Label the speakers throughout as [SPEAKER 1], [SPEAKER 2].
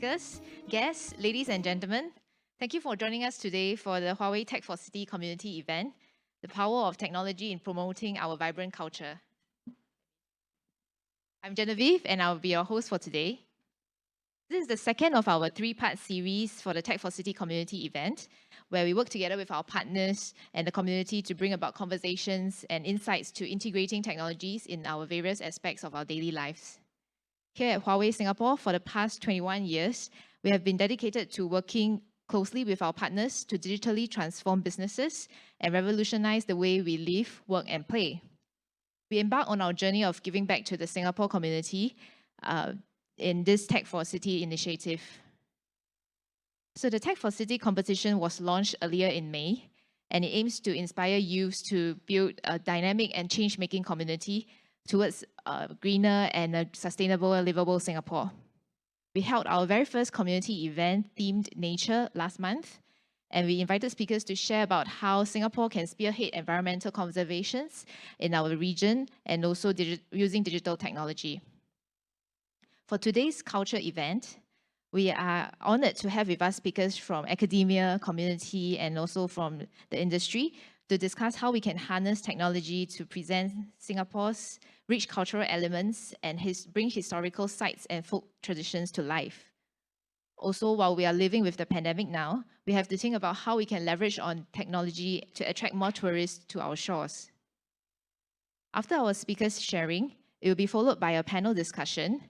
[SPEAKER 1] speakers, guests, ladies and gentlemen. Thank you for joining us today for the Huawei Tech4City Community Event, the power of technology in promoting our vibrant culture. I'm Genevieve and I'll be your host for today. This is the second of our three-part series for the Tech4City Community Event, where we work together with our partners and the community to bring about conversations and insights to integrating technologies in our various aspects of our daily lives. Here at Huawei Singapore, for the past 21 years, we have been dedicated to working closely with our partners to digitally transform businesses and revolutionize the way we live, work, and play. We embark on our journey of giving back to the Singapore community in this Tech4City initiative. So the Tech4City competition was launched earlier in May, and it aims to inspire youth to build a dynamic and change-making community towards a greener and a sustainable, livable Singapore. We held our very first community event themed nature last month, and we invited speakers to share about how Singapore can spearhead environmental conservations in our region and also using digital technology. For today's culture event, we are honored to have with us speakers from academia, community, and also from the industry to discuss how we can harness technology to present Singapore's rich cultural elements and bring historical sites and folk traditions to life. Also, while we are living with the pandemic now, we have to think about how we can leverage on technology to attract more tourists to our shores. After our speakers' sharing, it will be followed by a panel discussion,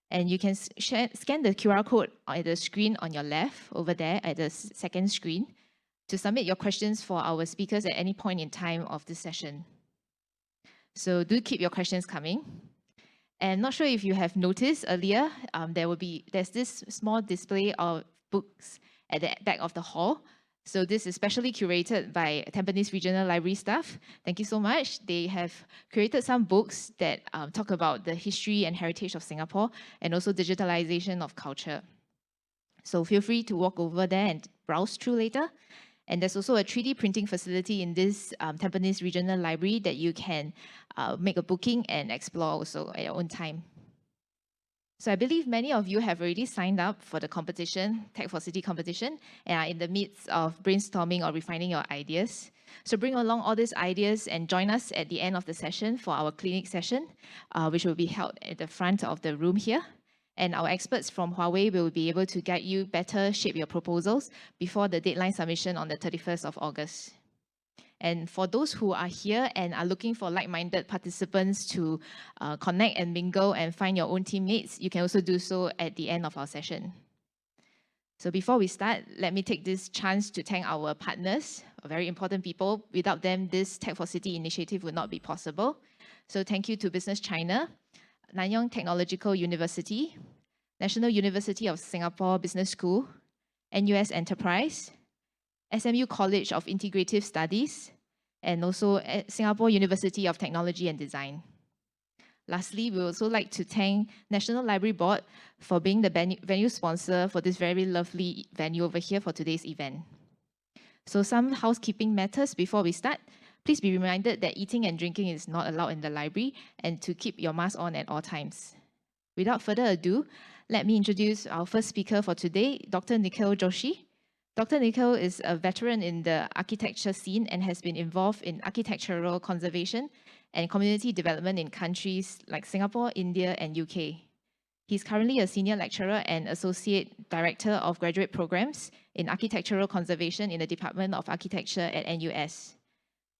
[SPEAKER 1] and you can scan the QR code on the screen on your left, over there at the second screen, to submit your questions for our speakers at any point in time of this session. So do keep your questions coming. And not sure if you have noticed earlier, there's this small display of books at the back of the hall. So this is specially curated by Tampines Regional Library staff. Thank you so much. They have created some books that talk about the history and heritage of Singapore and also digitalization of culture. So feel free to walk over there and browse through later. And there's also a 3D printing facility in this Tampines Regional Library that you can make a booking and explore also at your own time. So I believe many of you have already signed up for the competition, Tech4City competition, and are in the midst of brainstorming or refining your ideas. So bring along all these ideas and join us at the end of the session for our clinic session, which will be held at the front of the room here. And our experts from Huawei will be able to guide you better shape your proposals before the deadline submission on the 31st of August. And for those who are here and are looking for like-minded participants to connect and mingle and find your own teammates, you can also do so at the end of our session. So before we start, let me take this chance to thank our partners, very important people. Without them, this Tech4City initiative would not be possible. So thank you to Business China, Nanyang Technological University, National University of Singapore Business School, NUS Enterprise, SMU College of Integrative Studies, and also Singapore University of Technology and Design. Lastly, we would also like to thank National Library Board for being the venue sponsor for this very lovely venue over here for today's event. So some housekeeping matters before we start. Please be reminded that eating and drinking is not allowed in the library and to keep your mask on at all times. Without further ado, let me introduce our first speaker for today, Dr. Nikhil Joshi. Dr. Nikhil is a veteran in the architecture scene and has been involved in architectural conservation and community development in countries like Singapore, India, and UK. He's currently a senior lecturer and associate director of graduate programs in architectural conservation in the Department of Architecture at NUS.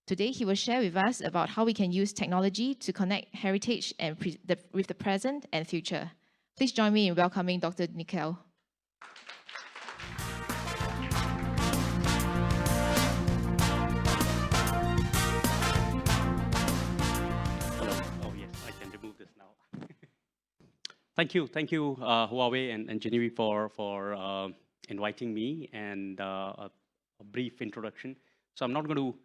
[SPEAKER 1] Today, he will share with us about how we can use technology to connect heritage and with the present and future. Please join me in welcoming Dr. Nikhil.
[SPEAKER 2] Thank you, Huawei and Genevieve for inviting me and a brief introduction. So I'm not going to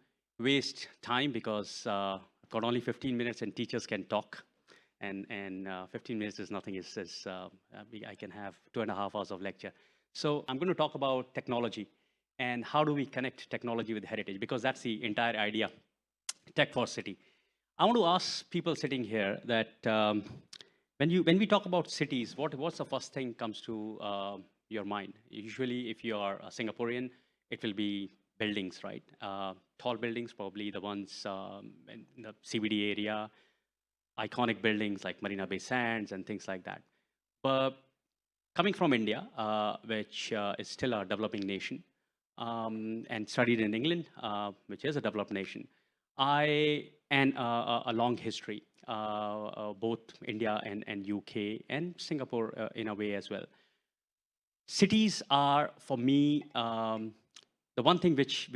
[SPEAKER 2] waste time because I've got only 15 minutes and teachers can talk, and 15 minutes is nothing. I can have 2.5 hours of lecture. So I'm going to talk about technology and how do we connect technology with heritage, because that's the entire idea, Tech4City. I want to ask people sitting here that when we talk about cities, what's the first thing comes to your mind. Usually, if you are a Singaporean, it will be buildings, right? Tall buildings, probably the ones in the CBD area, iconic buildings like Marina Bay Sands and things like that. But coming from India, which is still a developing nation, and studied in England, which is a developed nation, and a long history, both India and UK and Singapore in a way as well. Cities are, for me, the one thing which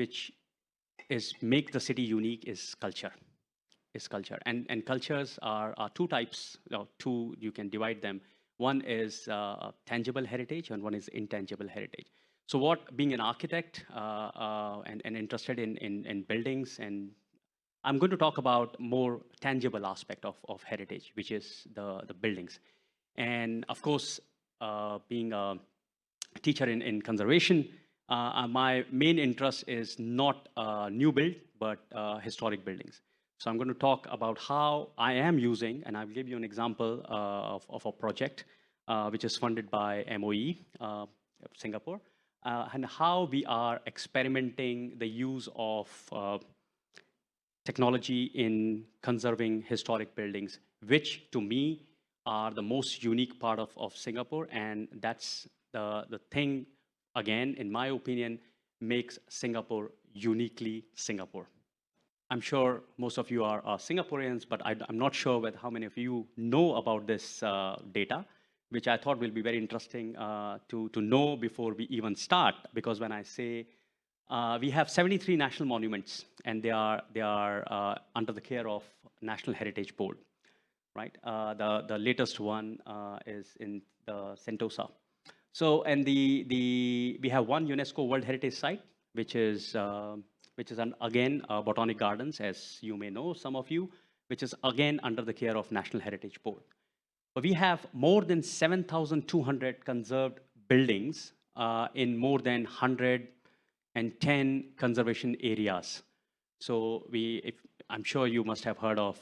[SPEAKER 2] is make the city unique is culture. Is culture, and cultures are two types. Two, you can divide them. One is tangible heritage, and one is intangible heritage. So, what being an architect and interested in buildings, and I'm going to talk about more tangible aspect of heritage, which is the buildings, and of course, being a teacher in conservation, my main interest is not new build, but historic buildings. So I'm going to talk about how I am using, and I'll give you an example of a project which is funded by MOE, Singapore, and how we are experimenting the use of technology in conserving historic buildings, which to me are the most unique part of Singapore, and that's the thing, again, in my opinion, makes Singapore uniquely Singapore. I'm sure most of you are Singaporeans, but I'm not sure whether how many of you know about this data, which I thought will be very interesting to know before we even start. Because when I say we have 73 national monuments, and they are under the care of National Heritage Board, right? The latest one is in the Sentosa. So, and we have one UNESCO World Heritage Site, which is again Botanic Gardens, as you may know, some of you, which is again under the care of National Heritage Board. But we have more than 7,200 conserved buildings in more than 110 conservation areas. So I'm sure you must have heard of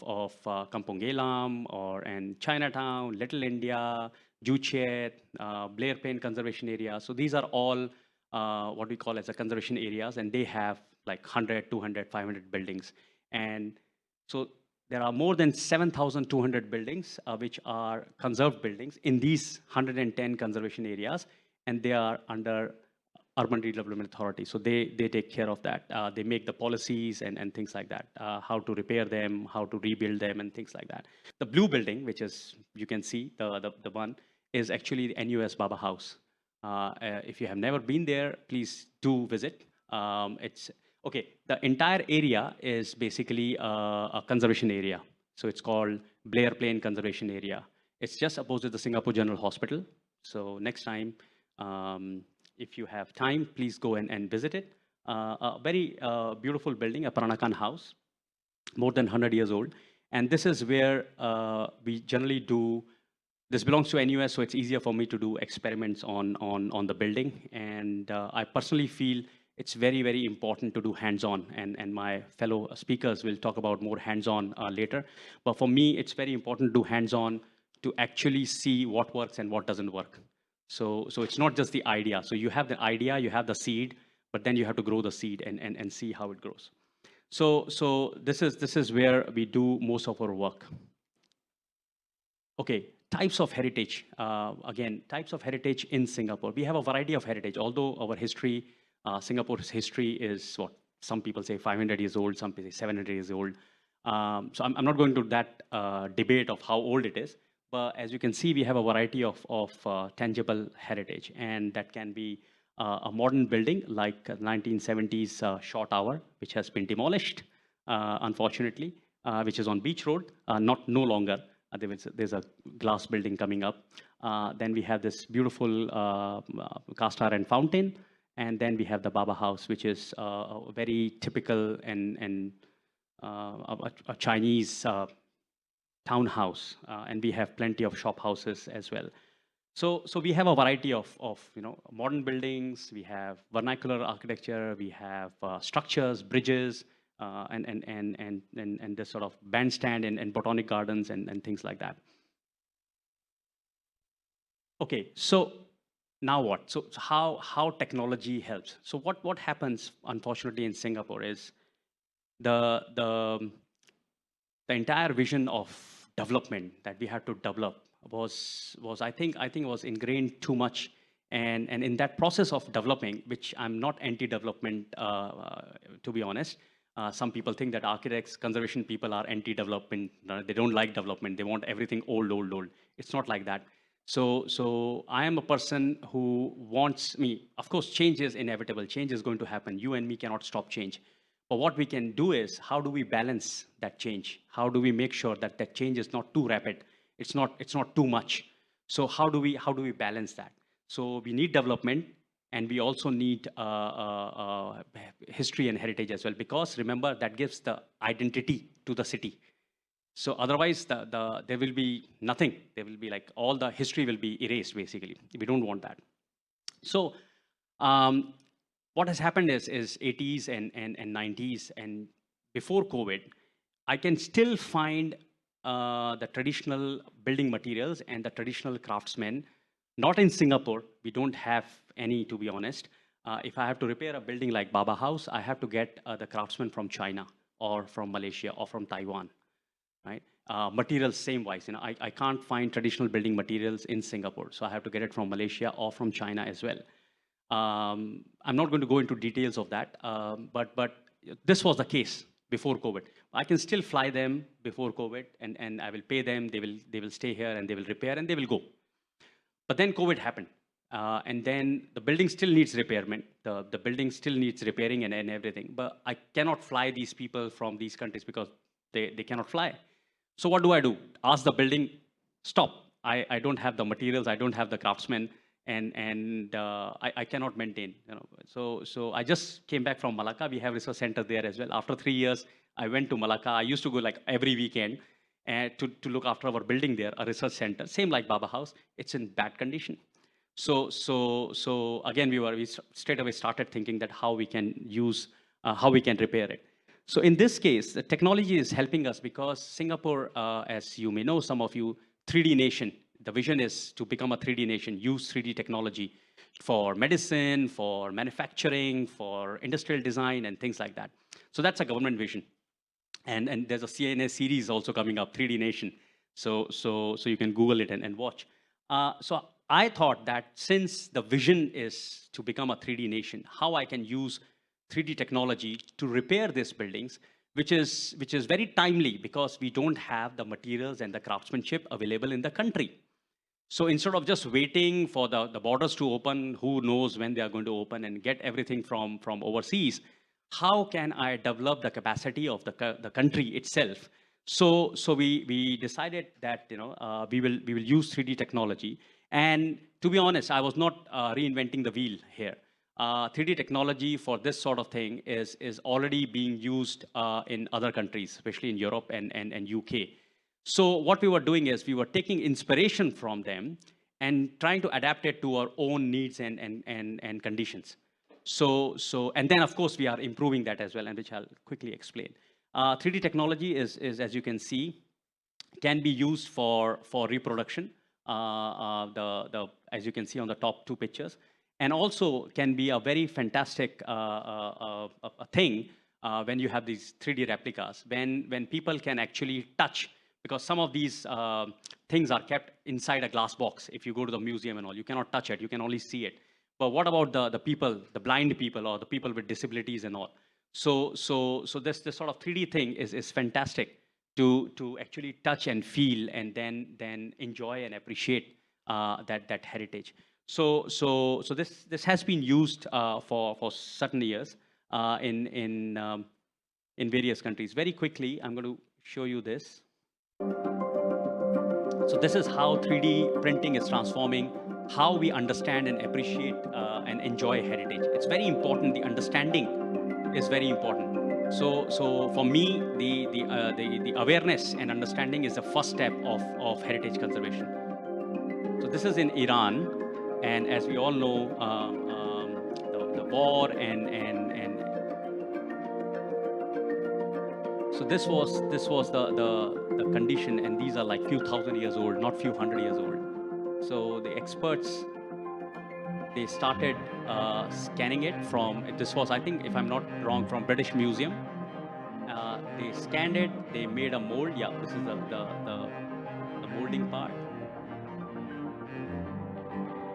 [SPEAKER 2] Kampong Glam and Chinatown, Little India, Juchet, Blair Plain Conservation Area. So these are all what we call as a conservation areas, and they have like 100, 200, 500 buildings. And so there are more than 7,200 buildings which are conserved buildings in these 110 conservation areas, and they are under Urban Redevelopment Authority. So they take care of that. They make the policies and things like that, how to repair them, how to rebuild them, and things like that. The blue building, which is, you can see, the one, is actually the NUS Baba House. If you have never been there, please do visit. It's okay. The entire area is basically a conservation area. So it's called Blair Plain Conservation Area. It's just opposite the Singapore General Hospital. So next time, if you have time, please go and visit it. A very beautiful building, a Peranakan house, more than 100 years old. And this is where we generally do, this belongs to NUS, so it's easier for me to do experiments on the building. And I personally feel it's very, very important to do hands-on. And my fellow speakers will talk about more hands-on later. But for me, it's very important to do hands-on to actually see what works and what doesn't work. So it's not just the idea. So you have the idea, you have the seed, but then you have to grow the seed and see how it grows. So this is where we do most of our work. Okay, types of heritage. Again, types of heritage in Singapore. We have a variety of heritage, although our history, Singapore's history is what some people say 500 years old, some people say 700 years old. So I'm not going to that debate of how old it is. But as you can see, we have a variety of tangible heritage, and that can be a modern building like 1970s Shaw Tower, which has been demolished, unfortunately, which is on Beach Road, no longer. There's a glass building coming up. Then we have this beautiful cast iron fountain, and then we have the Baba House, which is a very typical and a Chinese townhouse, and we have plenty of shop houses as well. So we have a variety of modern buildings. We have vernacular architecture. We have structures, bridges, and this sort of bandstand and botanic gardens and things like that. Okay, so now what? So how technology helps? So what happens, unfortunately, in Singapore is the the the entire vision of development that we had to develop was I think was ingrained too much, and in that process of developing, which I'm not anti-development, to be honest. Some people think that architects, conservation people are anti-development. They don't like development. They want everything old, old, old. It's not like that. So I am a person who wants me. Of course, change is inevitable. Change is going to happen. You and me cannot stop change. But what we can do is, how do we balance that change? How do we make sure that that change is not too rapid? It's not too much. So how do we balance that? So we need development, and we also need history and heritage as well, because remember, that gives the identity to the city. So otherwise, there will be nothing. There will be like all the history will be erased basically. We don't want that. So um, what has happened is 80s and 90s and before COVID, I can still find the traditional building materials and the traditional craftsmen. Not in Singapore, we don't have any, to be honest. If I have to repair a building like Baba House, I have to get the craftsmen from China or from Malaysia or from Taiwan, right? Materials same wise, I can't find traditional building materials in Singapore, so I have to get it from Malaysia or from China as well. I'm not going to go into details of that, but this was the case before COVID. I can still fly them before COVID, and I will pay them. They will stay here and they will repair and they will go. But then COVID happened, and then the building still needs repairment. The building still needs repairing and everything. But I cannot fly these people from these countries because they cannot fly. So what do? Ask the building, stop. I don't have the materials. I don't have the craftsmen, and I cannot maintain. So I just came back from Malacca. We have research center there as well. After 3 years, I went to Malacca. I used to go like every weekend to look after our building there, a research center. Same like Baba House. It's in bad condition. So again, we straight away started thinking that how we can use, how we can repair it. So in this case, the technology is helping us because Singapore, as you may know, some of you, 3D nation. The vision is to become a 3D nation, use 3D technology for medicine, for manufacturing, for industrial design, and things like that. So that's a government vision. And there's a CNN series also coming up, 3D Nation. So you can Google it and watch. So I thought that since the vision is to become a 3D nation, how I can use 3D technology to repair these buildings, which is very timely because we don't have the materials and the craftsmanship available in the country. So instead of just waiting for the borders to open, who knows when they are going to open, and get everything from overseas, how can I develop the capacity of the country itself? So we decided that we will use 3D technology. And to be honest, I was not reinventing the wheel here. 3D technology for this sort of thing is already being used in other countries, especially in Europe and UK. So what we were doing is we were taking inspiration from them and trying to adapt it to our own needs and conditions. So and then of course we are improving that as well, and which I'll quickly explain. 3D technology is, as you can see, can be used for reproduction. As you can see on the top two pictures, and also can be a very fantastic thing when you have these 3D replicas, when people can actually touch, because some of these things are kept inside a glass box. If you go to the museum and all, you cannot touch it, you can only see it. But what about the people, the blind people or the people with disabilities and all? So this sort of 3D thing is fantastic to actually touch and feel, and then enjoy and appreciate that heritage. So this has been used for certain years in various countries. Very quickly, I'm going to show you this. So this is how 3D printing is transforming how we understand and appreciate and enjoy heritage. It's very important. The understanding is very important. So for me, the awareness and understanding is the first step of heritage conservation. So this is in Iran, and as we all know, the war and so this was the condition, and these are like few thousand years old, not few hundred years old. So the experts They started scanning it from, this was, I think, if I'm not wrong, from British Museum. They scanned it, they made a mold. Yeah, this is the molding part.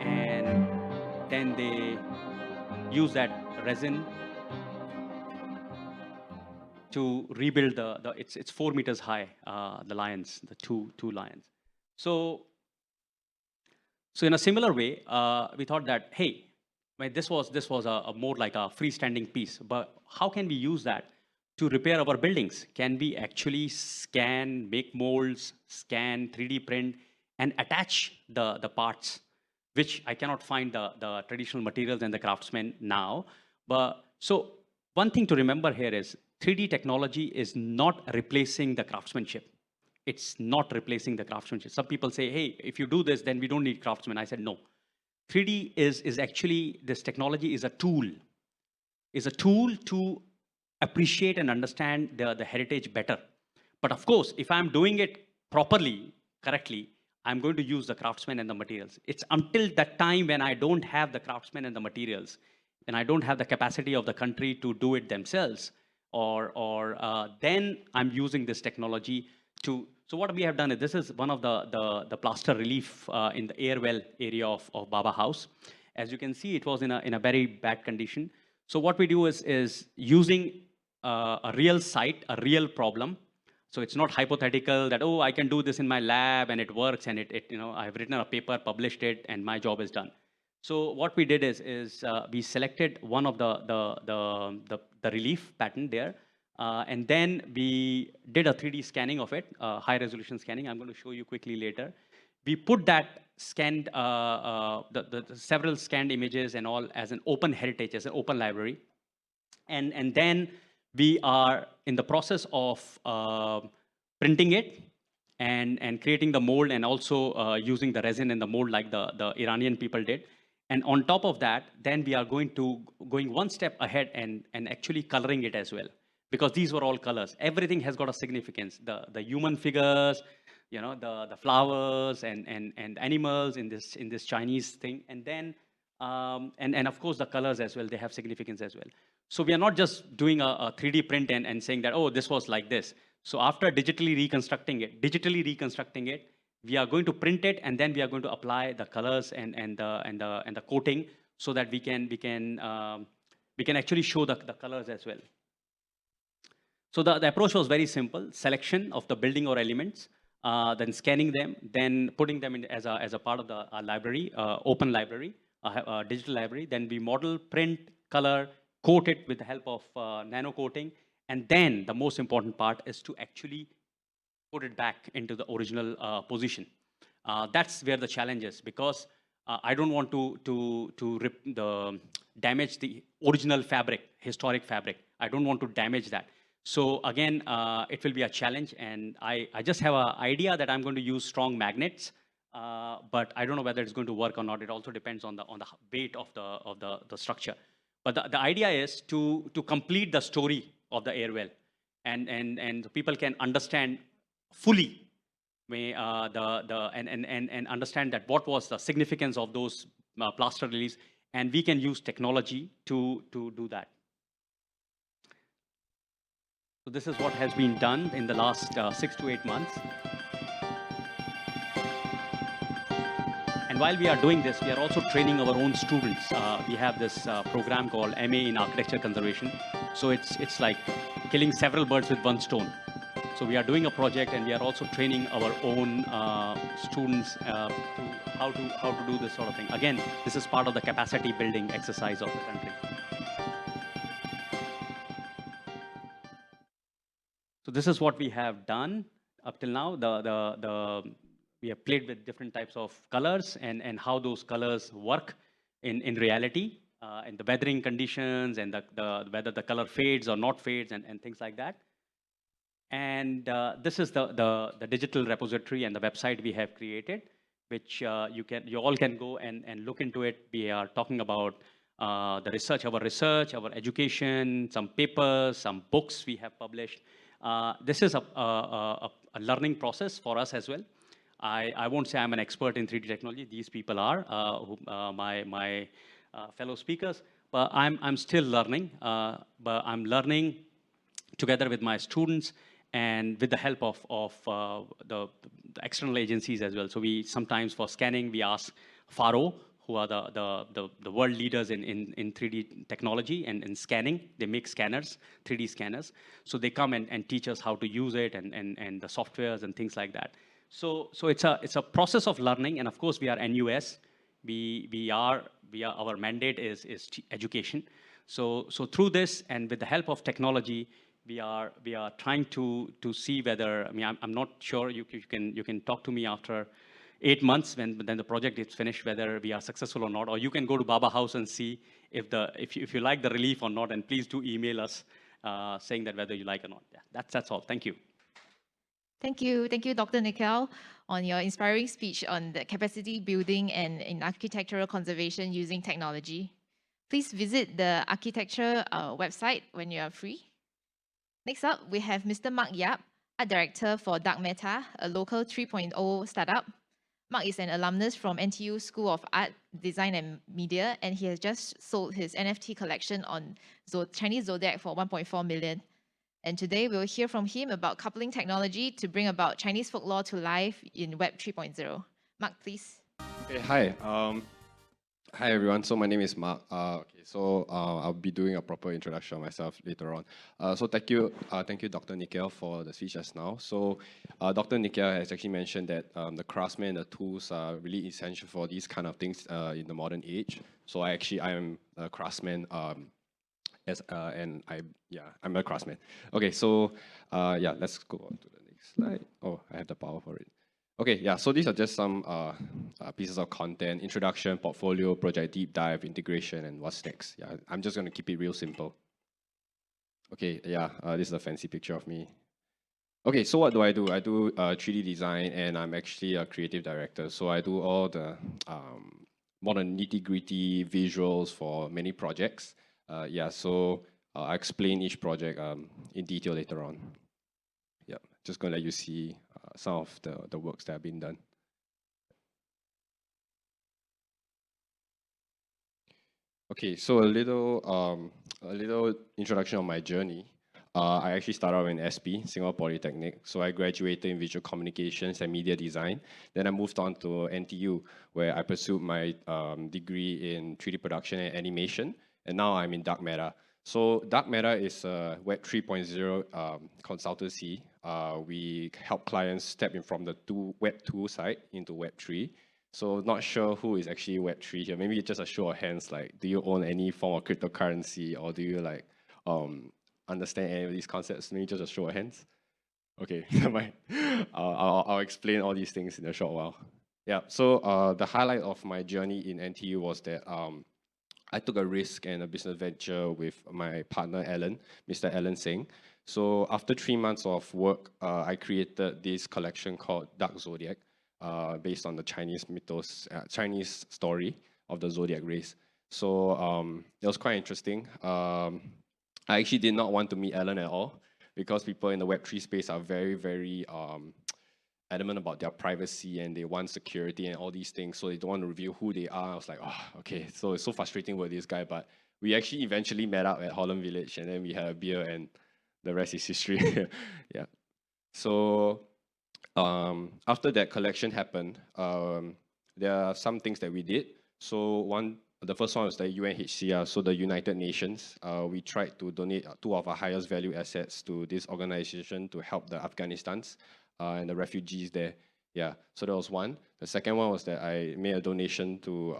[SPEAKER 2] And then they use that resin to rebuild it's 4 meters high, the lions, the two lions. So in a similar way, we thought that, hey, well, this was a more like a freestanding piece, but how can we use that to repair our buildings? Can we actually scan, make molds, scan, 3D print, and attach the parts, which I cannot find the traditional materials and the craftsmen now. But so one thing to remember here is 3D technology is not replacing the craftsmanship. It's not replacing the craftsmanship. Some people say, hey, if you do this, then we don't need craftsmen. I said, no. 3D is actually, this technology is a tool to appreciate and understand the heritage better. But of course, if I'm doing it properly, correctly, I'm going to use the craftsmen and the materials. It's until that time when I don't have the craftsmen and the materials, and I don't have the capacity of the country to do it themselves, or then I'm using this technology to. So what we have done is, this is one of the plaster relief in the airwell area of Baba House. As you can see, it was in a very bad condition. So what we do is using a real site, a real problem. So it's not hypothetical that, oh, I can do this in my lab and it works, and I've written a paper, published it, and my job is done. So what we did is we selected one of the relief pattern there, and then we did a 3D scanning of it, high resolution scanning. I'm going to show you quickly later. We put that scanned, the several scanned images and all as an open heritage, as an open library. And then we are in the process of printing it and creating the mold, and also using the resin and the mold like the Iranian people did. And on top of that, then we are going one step ahead and actually coloring it as well. Because these were all colors. Everything has got a significance. The human figures, the flowers and animals in this Chinese thing. And then, and of course the colors as well, they have significance as well. So we are not just doing a 3D print and saying that, oh, this was like this. So after digitally reconstructing it, we are going to print it, and then we are going to apply the colors and the coating, so that we can actually show the colors as well. So the approach was very simple: selection of the building or elements, then scanning them, then putting them in as a part of the library, open library, digital library. Then we model, print, color, coat it with the help of nano coating, and then the most important part is to actually put it back into the original position. That's where the challenge is, because I don't want to damage the original fabric, historic fabric. I don't want to damage that. So again, it will be a challenge, and I just have an idea that I'm going to use strong magnets, but I don't know whether it's going to work or not. It also depends on the weight of the structure. But the idea is to complete the story of the airwell, and people can understand fully and understand that what was the significance of those plaster reliefs, and we can use technology to do that. So this is what has been done in the last 6 to 8 months. And while we are doing this, we are also training our own students. We have this program called MA in Architecture Conservation. So it's like killing several birds with one stone. So we are doing a project, and we are also training our own students to how to do this sort of thing. Again, this is part of the capacity building exercise of the country. So this is what we have done up till now. We have played with different types of colors and how those colors work in reality, and the weathering conditions, and whether the color fades or not fades, and things like that. And this is the digital repository and the website we have created, which you all can go and look into it. We are talking about the research, our education, some papers, some books we have published. This is a learning process for us as well. I won't say I'm an expert in 3D technology. These people are, my fellow speakers, but I'm still learning. But I'm learning together with my students and with the help of the external agencies as well. So we sometimes for scanning, we ask Faro, who are the world leaders in 3D technology and in scanning. They make scanners, 3D scanners. So they come and teach us how to use it and the softwares and things like that. So it's a process of learning, and of course we are NUS. Our mandate is education. So through this and with the help of technology, we are trying to see whether, I mean, I'm not sure, you can talk to me after 8 months when then the project is finished, whether we are successful or not, or you can go to Baba House and see if you like the relief or not, and please do email us saying that whether you like or not. Yeah, that's all. Thank you.
[SPEAKER 1] Thank you, Dr. Nikhil, on your inspiring speech on the capacity building and in architectural conservation using technology. Please visit the architecture website when you are free. Next up, we have Mr. Marc Yap, Art Director for DarkMeta, a local 3.0 startup. Marc is an alumnus from NTU School of Art, Design and Media, and he has just sold his NFT collection on Chinese Zodiac for 1.4 million. And today we'll hear from him about coupling technology to bring about Chinese folklore to life in Web 3.0. Marc, please.
[SPEAKER 3] Okay, hi. Hi everyone. So my name is Marc. I'll be doing a proper introduction of myself later on. So thank you, Dr. Nikhil, for the speech just now. So Dr. Nikhil has actually mentioned that the craftsmen, the tools are really essential for these kind of things in the modern age. So I am a craftsman. I'm a craftsman. Okay, so let's go on to the next slide. Oh, I have the power for it. Okay, yeah, so these are just some pieces of content: introduction, portfolio, project deep dive, integration, and what's next. Yeah, I'm just going to keep it real simple. Okay, yeah, this is a fancy picture of me. Okay, so what do? I do 3D design, and I'm actually a creative director. So I do all the more than nitty-gritty visuals for many projects. So I'll explain each project in detail later on. Yeah, just going to let you see some of the works that have been done. Okay, so a little introduction on my journey. I actually started out in SP, Singapore Polytechnic. So I graduated in visual communications and media design. Then I moved on to NTU, where I pursued my degree in 3D production and animation. And now I'm in DarkMeta. So DarkMeta is a Web 3.0 consultancy. We help clients step in from the Web 2 side into Web 3. So not sure who is actually Web 3 here. Maybe just a show of hands, like, do you own any form of cryptocurrency, or do you like understand any of these concepts? Maybe just a show of hands. Okay, I'll explain all these things in a short while. Yeah, so the highlight of my journey in NTU was that I took a risk and a business venture with my partner, Mr. Alan Singh. So after 3 months of work, I created this collection called Dark Zodiac, based on the Chinese mythos, Chinese story of the Zodiac race. So it was quite interesting. I actually did not want to meet Alan at all, because people in the Web3 space are very, very adamant about their privacy, and they want security and all these things, so they don't want to reveal who they are. I was like, oh, okay, so it's so frustrating with this guy, but we actually eventually met up at Holland Village, and then we had a beer, and the rest is history. Yeah. So after that collection happened, there are some things that we did. So the first one was the UNHCR, so the United Nations. We tried to donate 2 of our highest value assets to this organization to help the Afghanistans and the refugees there. Yeah, so that was one. The second one was that I made a donation to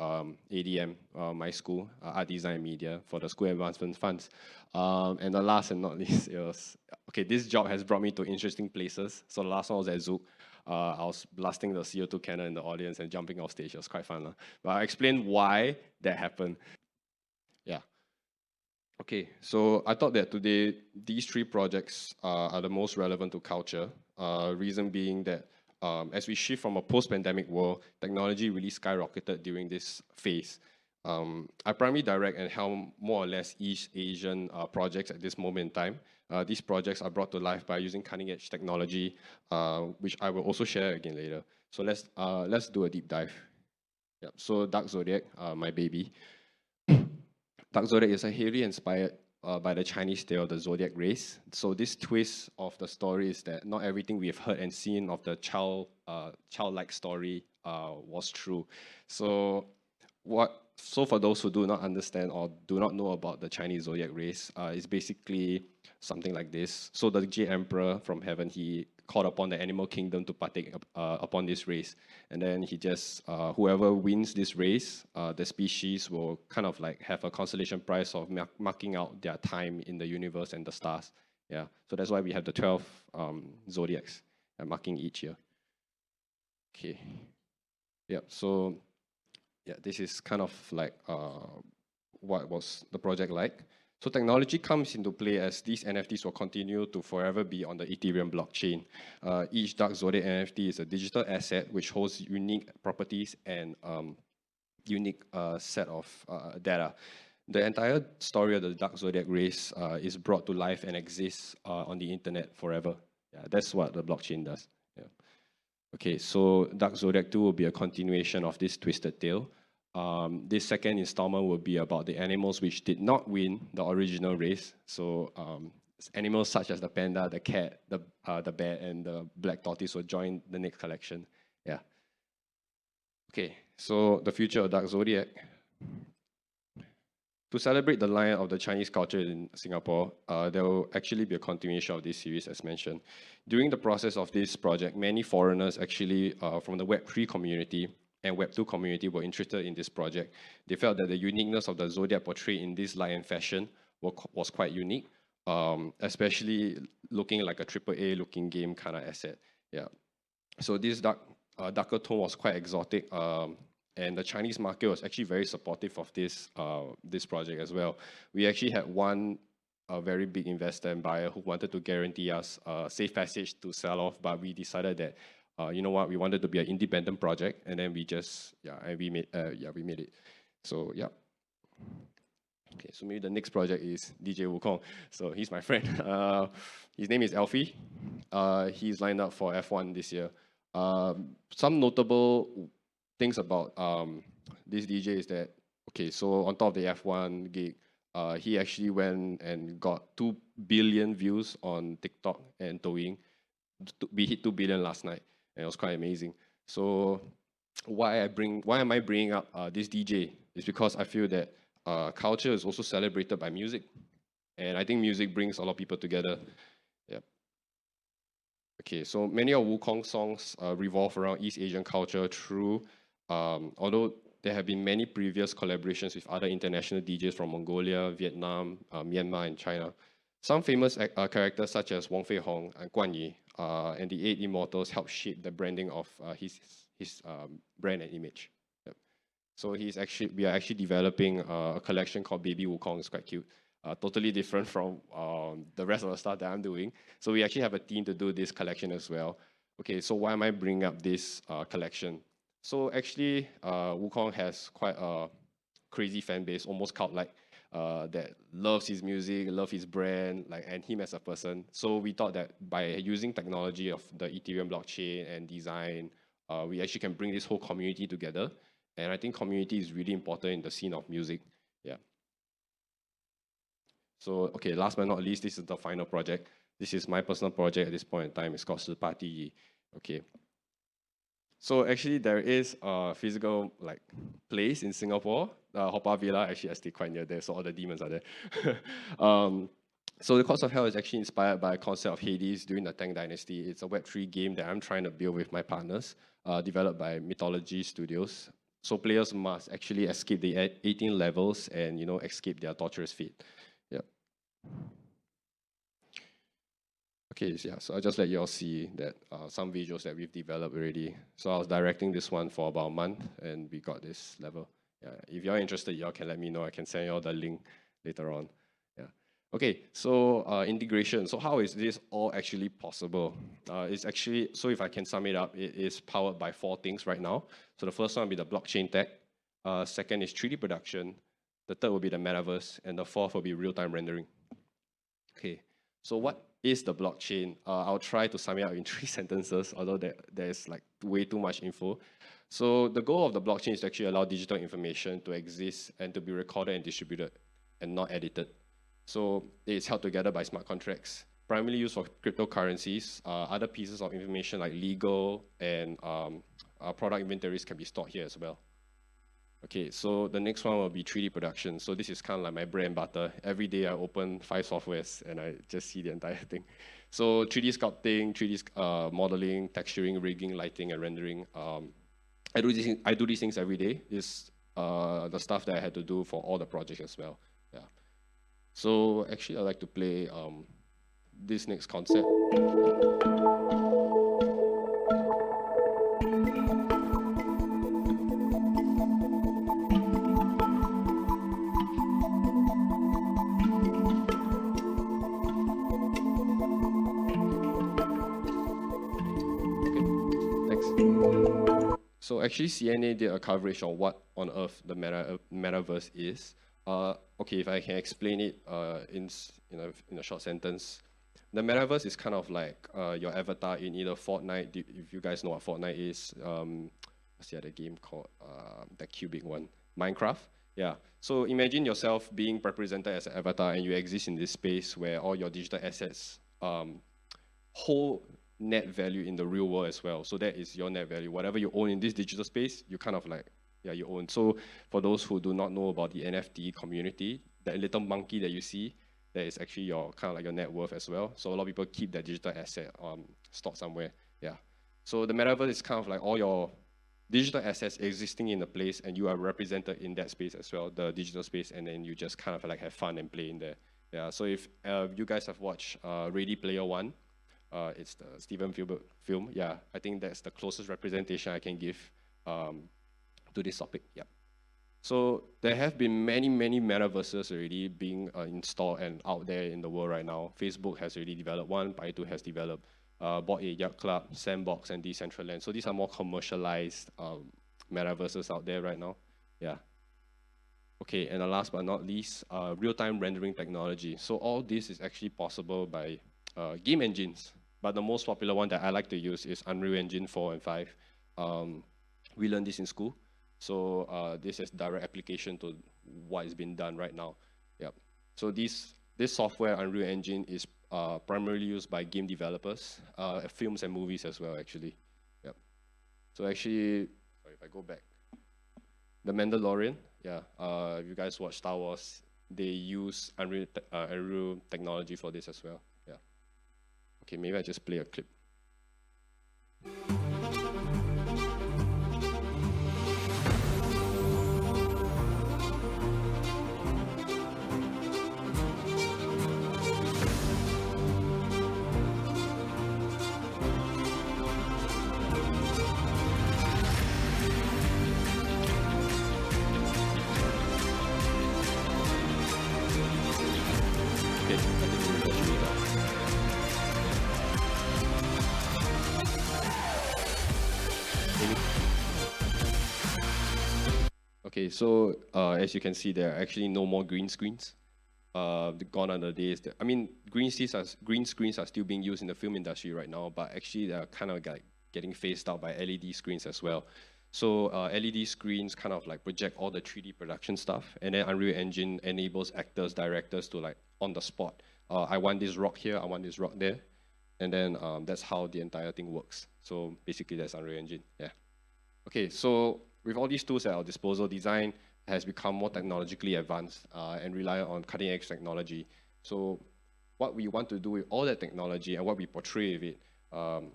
[SPEAKER 3] ADM, my school, Art Design and Media, for the School Advancement Funds. And the last and not least, it was, okay, this job has brought me to interesting places. So the last one was at Zouk. I was blasting the CO2 cannon in the audience and jumping off stage. It was quite fun. But I'll explain why that happened. Yeah. Okay, so I thought that today, these 3 projects are the most relevant to culture. Reason being that as we shift from a post-pandemic world, technology really skyrocketed during this phase. I primarily direct and helm more or less East Asian projects at this moment in time. These projects are brought to life by using cutting-edge technology, which I will also share again later. So let's do a deep dive. Yep. So Dark Zodiac, my baby. Dark Zodiac is heavily inspired by the Chinese tale of the zodiac race. So this twist of the story is that not everything we have heard and seen of the childlike story was true. So for those who do not understand or do not know about the Chinese zodiac race, it's basically something like this. So the Jade Emperor from heaven, he called upon the animal kingdom to partake upon this race. And then he just, whoever wins this race, the species will kind of like have a consolation prize of marking out their time in the universe and the stars. Yeah, so that's why we have the 12 zodiacs marking each year. Okay. Yeah, so yeah, this is kind of like what was the project like. So technology comes into play as these NFTs will continue to forever be on the Ethereum blockchain. Each Dark Zodiac NFT is a digital asset which holds unique properties and unique set of data. The entire story of the Dark Zodiac race is brought to life and exists on the internet forever. Yeah, that's what the blockchain does. Yeah. Okay, so Dark Zodiac 2 will be a continuation of this twisted tale. This second installment will be about the animals which did not win the original race. So animals such as the panda, the cat, the bear, and the black tortoise will join the next collection. Yeah. Okay, so the future of Dark Zodiac. To celebrate the lion of the Chinese culture in Singapore, there will actually be a continuation of this series as mentioned. During the process of this project, many foreigners actually from the Web3 community and Web2 community were interested in this project. They felt that the uniqueness of the Zodiac portrayed in this lion fashion was quite unique, especially looking like a AAA looking game kind of asset. Yeah. So this darker tone was quite exotic, and the Chinese market was actually very supportive of this project as well. We actually had one very big investor and buyer who wanted to guarantee us safe passage to sell off, but we decided that you know what, we wanted to be an independent project, and then we made it. So yeah. Okay, so maybe the next project is DJ Wukong. So he's my friend. His name is Alfie. He's lined up for F1 this year. Some notable things about this DJ is that, okay, so on top of the F1 gig, he actually went and got 2 billion views on TikTok and Douyin. We hit 2 billion last night, and it was quite amazing. So why am I bringing up this DJ is because I feel that culture is also celebrated by music, and I think music brings a lot of people together. Yeah. Okay, so many of Wukong's songs revolve around East Asian culture through, although there have been many previous collaborations with other international DJs from Mongolia, Vietnam, Myanmar, and China. Some famous characters such as Wong Fei Hong and Guan Yi and the 8 Immortals helped shape the branding of his brand and image. Yep. So we are actually developing a collection called Baby Wukong. It's quite cute. Totally different from the rest of the stuff that I'm doing. So we actually have a team to do this collection as well. Okay, so why am I bringing up this collection? So actually, Wukong has quite a crazy fan base, almost cult-like, that loves his music, loves his brand, and him as a person. So we thought that by using technology of the Ethereum blockchain and design, we actually can bring this whole community together. And I think community is really important in the scene of music. Yeah. So, okay, last but not least, this is the final project. This is my personal project at this point in time. It's called Party Yi. Okay. So actually, there is a physical place in Singapore. Hoppa Villa, actually, I stay quite near there, so all the demons are there. So the Courts of Hell is actually inspired by a concept of Hades during the Tang Dynasty. It's a Web3 game that I'm trying to build with my partners, developed by Mythology Studios. So players must actually escape the 18 levels and escape their torturous fate. Yeah. Okay, yeah, so I'll just let you all see that some visuals that we've developed already. So I was directing this one for about a month, and we got this level. Yeah, if you're interested, y'all can let me know. I can send you all the link later on. Yeah. Okay, so integration. So how is this all actually possible? It's actually, so if I can sum it up, it is powered by 4 things right now. So the first one will be the blockchain tech. Second is 3D production. The third will be the metaverse. And the fourth will be real-time rendering. Okay. So what is the blockchain? I'll try to sum it up in 3 sentences, although there's like way too much info. So the goal of the blockchain is to actually allow digital information to exist and to be recorded and distributed and not edited. So it's held together by smart contracts, primarily used for cryptocurrencies. Other pieces of information like legal and product inventories can be stored here as well. Okay, so the next one will be 3D production. So this is kind of like my bread and butter. Every day I open 5 softwares and I just see the entire thing. So 3D sculpting, 3D modeling, texturing, rigging, lighting, and rendering. I do these things every day. It's the stuff that I had to do for all the projects as well. Yeah. So actually, I'd like to play this next concept. So actually, CNA did a coverage on what on earth the metaverse is. Okay, if I can explain it in a short sentence, the metaverse is kind of like your avatar in either Fortnite. If you guys know what Fortnite is, what's the other game called? The cubic one, Minecraft. Yeah. So imagine yourself being represented as an avatar, and you exist in this space where all your digital assets hold net value in the real world as well. So that is your net value. Whatever you own in this digital space, you kind of like, yeah, you own. So for those who do not know about the NFT community, that little monkey that you see, that is actually your kind of like your net worth as well. So a lot of people keep that digital asset stored somewhere. Yeah. So the metaverse is kind of like all your digital assets existing in a place, and you are represented in that space as well, the digital space, and then you just kind of like have fun and play in there. Yeah. So if you guys have watched Ready Player One, it's the Steven Spielberg film. Yeah, I think that's the closest representation I can give to this topic. Yeah. So there have been many metaverses already being installed and out there in the world right now. Facebook has already developed one. Baidu has developed Bored Ape Yacht Club, Sandbox, and Decentraland. So these are more commercialized metaverses out there right now. Yeah. Okay, and last but not least, real-time rendering technology. So all this is actually possible by game engines, but the most popular one that I like to use is Unreal Engine 4 and 5. We learned this in school, so this is direct application to what is being done right now. Yep. So this software, Unreal Engine, is primarily used by game developers, films and movies as well, actually. Yep. So actually, sorry, if I go back, The Mandalorian, yeah, if you guys watch Star Wars, they use Unreal technology for this as well. Yeah. Okay, maybe I just play a clip. Okay, so as you can see, there are actually no more green screens. Gone are the days. I mean, green screens are still being used in the film industry right now, but actually they're kind of like getting phased out by LED screens as well. So LED screens kind of like project all the 3D production stuff, and then Unreal Engine enables actors, directors to like on the spot. I want this rock here, I want this rock there, and then that's how the entire thing works. So basically, that's Unreal Engine. Yeah. Okay, so with all these tools at our disposal, design has become more technologically advanced and rely on cutting-edge technology. So what we want to do with all that technology and what we portray with it kind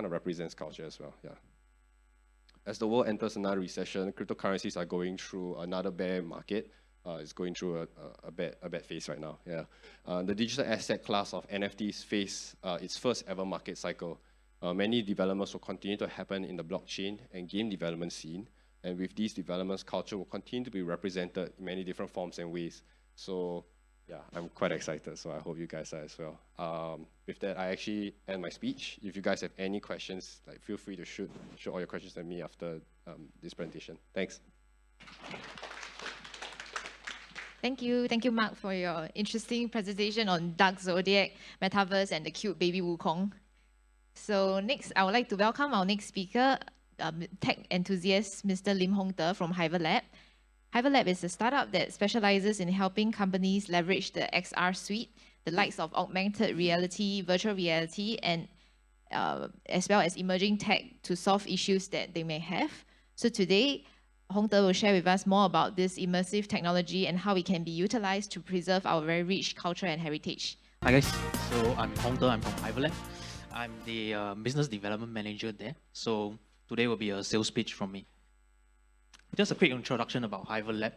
[SPEAKER 3] of represents culture as well. Yeah. As the world enters another recession, cryptocurrencies are going through another bear market. It's going through a bad phase right now. Yeah. The digital asset class of NFTs face its first ever market cycle. Many developments will continue to happen in the blockchain and game development scene. And with these developments, culture will continue to be represented in many different forms and ways. So yeah, I'm quite excited. So I hope you guys are as well. With that, I actually end my speech. If you guys have any questions, like feel free to shoot all your questions at me after this presentation. Thanks.
[SPEAKER 1] Thank you, Mark, for your interesting presentation on Dark Zodiac, Metaverse, and the cute baby Wukong. So next, I would like to welcome our next speaker, tech enthusiast, Mr. Lim Hong from Hiverlab. Hiverlab is a startup that specializes in helping companies leverage the XR suite, the likes of augmented reality, virtual reality, and as well as emerging tech to solve issues that they may have. So today, Hong will share with us more about this immersive technology and how it can be utilized to preserve our very rich culture and heritage.
[SPEAKER 4] Hi guys, so I'm Hong I'm from Hiverlab. I'm the business development manager there. So today will be a sales pitch from me. Just a quick introduction about Hiverlab.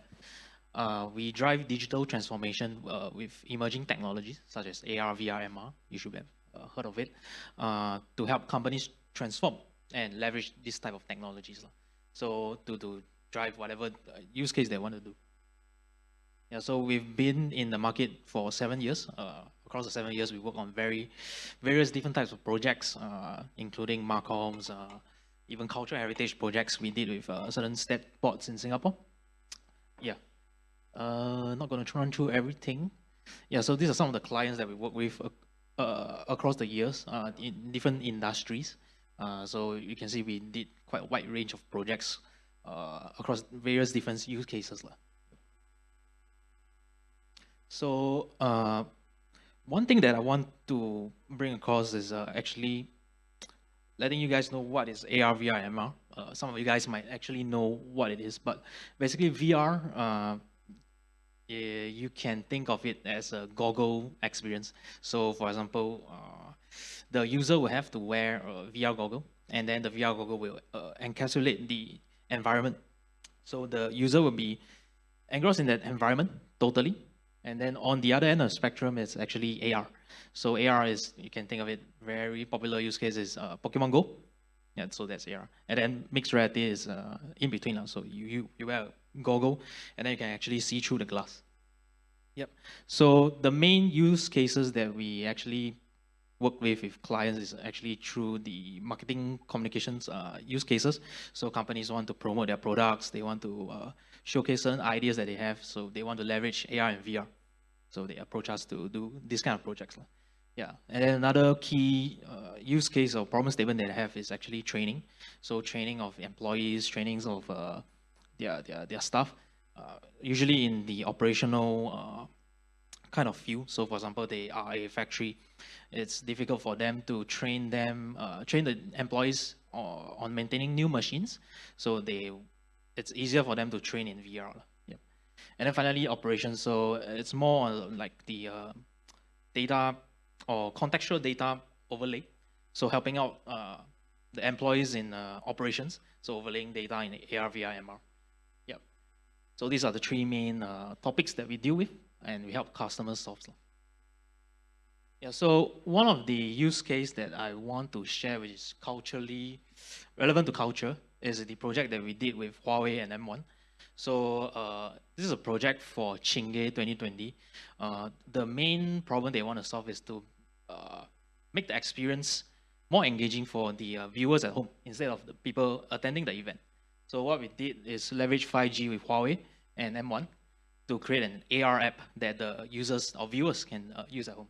[SPEAKER 4] We drive digital transformation with emerging technologies such as AR, VR, MR. You should have heard of it, to help companies transform and leverage this type of technologies. So to drive whatever use case they want to do. Yeah, so we've been in the market for 7 years. Across the 7 years, we work on various different types of projects, including Marcoms, even cultural heritage projects we did with certain state boards in Singapore. Yeah, not going to run through everything. Yeah, so these are some of the clients that we work with across the years in different industries. So you can see we did quite a wide range of projects across various different use cases. So one thing that I want to bring across is actually letting you guys know what is AR, VR, MR. Some of you guys might actually know what it is, but basically VR, you can think of it as a goggle experience. So for example, the user will have to wear a VR goggle, and then the VR goggle will encapsulate the environment. So the user will be engrossed in that environment totally. And then on the other end of the spectrum is actually AR. So AR is, you can think of it, very popular use case is Pokemon Go. Yeah, so that's AR. And then mixed reality is in between. So you wear a goggle and then you can actually see through the glass. Yep. So the main use cases that we actually work with clients is actually through the marketing communications use cases. So companies want to promote their products, they want to showcase certain ideas that they have, so they want to leverage AR and VR. So they approach us to do this kind of projects. Yeah, and then another key use case or problem statement that I have is actually training. So training of employees, trainings of their staff, usually in the operational kind of field. So for example, they are a factory. It's difficult for them to train the employees on maintaining new machines. So it's easier for them to train in VR. Yep. And then finally, operations. So it's more like the data or contextual data overlay. So helping out the employees in operations. So overlaying data in AR, VR, MR. Yep. So these are the three main topics that we deal with, and we help customers solve. Yeah, so one of the use case that I want to share, which is culturally relevant to culture, is the project that we did with Huawei and M1. So this is a project for Chingay 2020. The main problem they want to solve is to make the experience more engaging for the viewers at home instead of the people attending the event. So what we did is leverage 5G with Huawei and M1 to create an AR app that the users or viewers can use at home.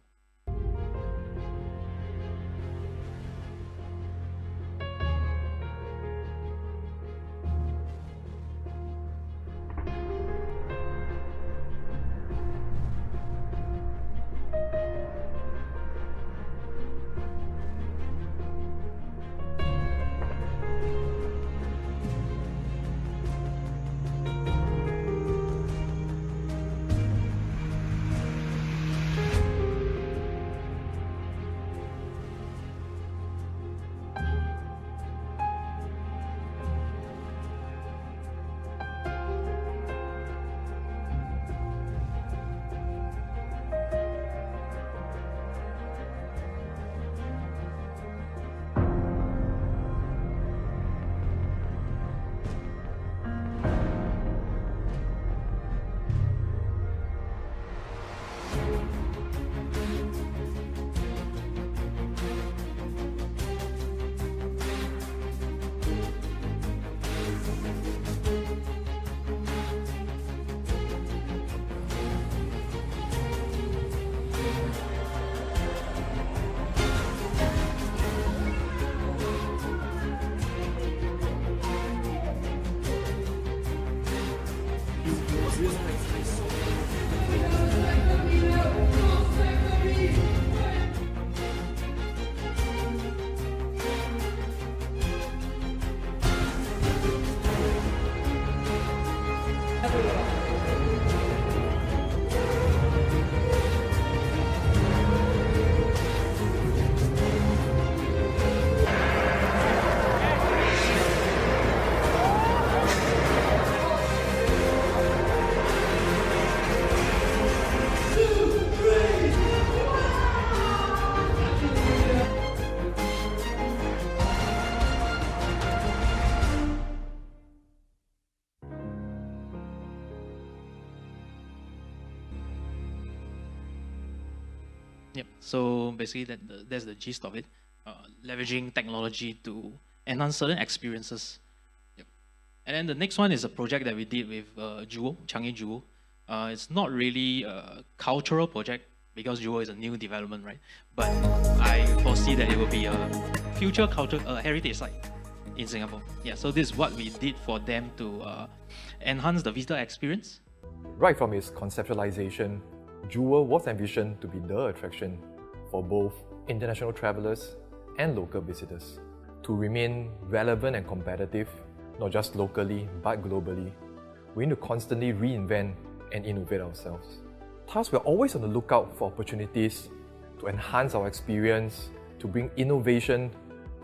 [SPEAKER 4] Yep. So basically, that's the gist of it. Leveraging technology to enhance certain experiences. Yep. And then the next one is a project that we did with Jewel, Changi Jewel. It's not really a cultural project because Jewel is a new development, right? But I foresee that it will be a future culture heritage site in Singapore. Yeah. So this is what we did for them to enhance the visitor experience.
[SPEAKER 5] Right from its conceptualization, Jewel was envisioned to be the attraction for both international travelers and local visitors. To remain relevant and competitive, not just locally but globally, we need to constantly reinvent and innovate ourselves. Thus, we're always on the lookout for opportunities to enhance our experience, to bring innovation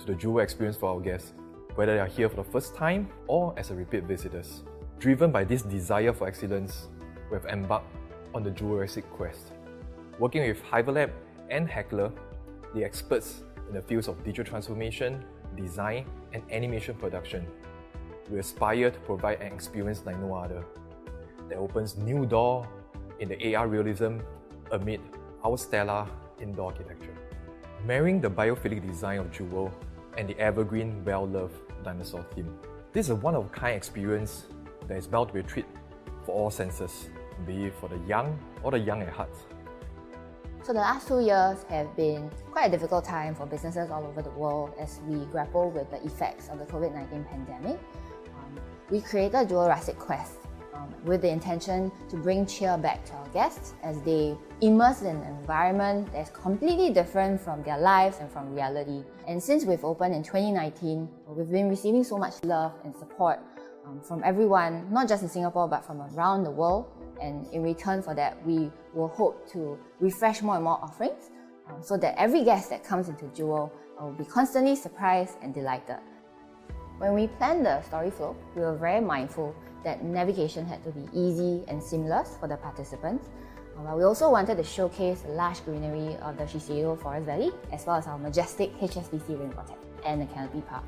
[SPEAKER 5] to the Jewel experience for our guests, whether they are here for the first time or as a repeat visitors. Driven by this desire for excellence, we have embarked on the Jewelristic quest. Working with Hiverlab and Heckler, the experts in the fields of digital transformation, design, and animation production, we aspire to provide an experience like no other that opens new door in the AR realism amid our stellar indoor architecture. Marrying the biophilic design of Jewel and the evergreen, well-loved dinosaur theme. This is a one-of-a-kind experience that is bound to be a treat for all senses, be it for the young or the young at heart.
[SPEAKER 6] So the last 2 years have been quite a difficult time for businesses all over the world as we grapple with the effects of the COVID-19 pandemic. We created Jewelristic Quest with the intention to bring cheer back to our guests as they immerse in an environment that's completely different from their lives and from reality. And since we've opened in 2019, we've been receiving so much love and support from everyone, not just in Singapore but from around the world. And in return for that, we will hope to refresh more and more offerings so that every guest that comes into Jewel will be constantly surprised and delighted. When we planned the story flow, we were very mindful that navigation had to be easy and seamless for the participants. But we also wanted to showcase the lush greenery of the Shiseido Forest Valley, as well as our majestic HSBC Rain Vortex and the Canopy Park.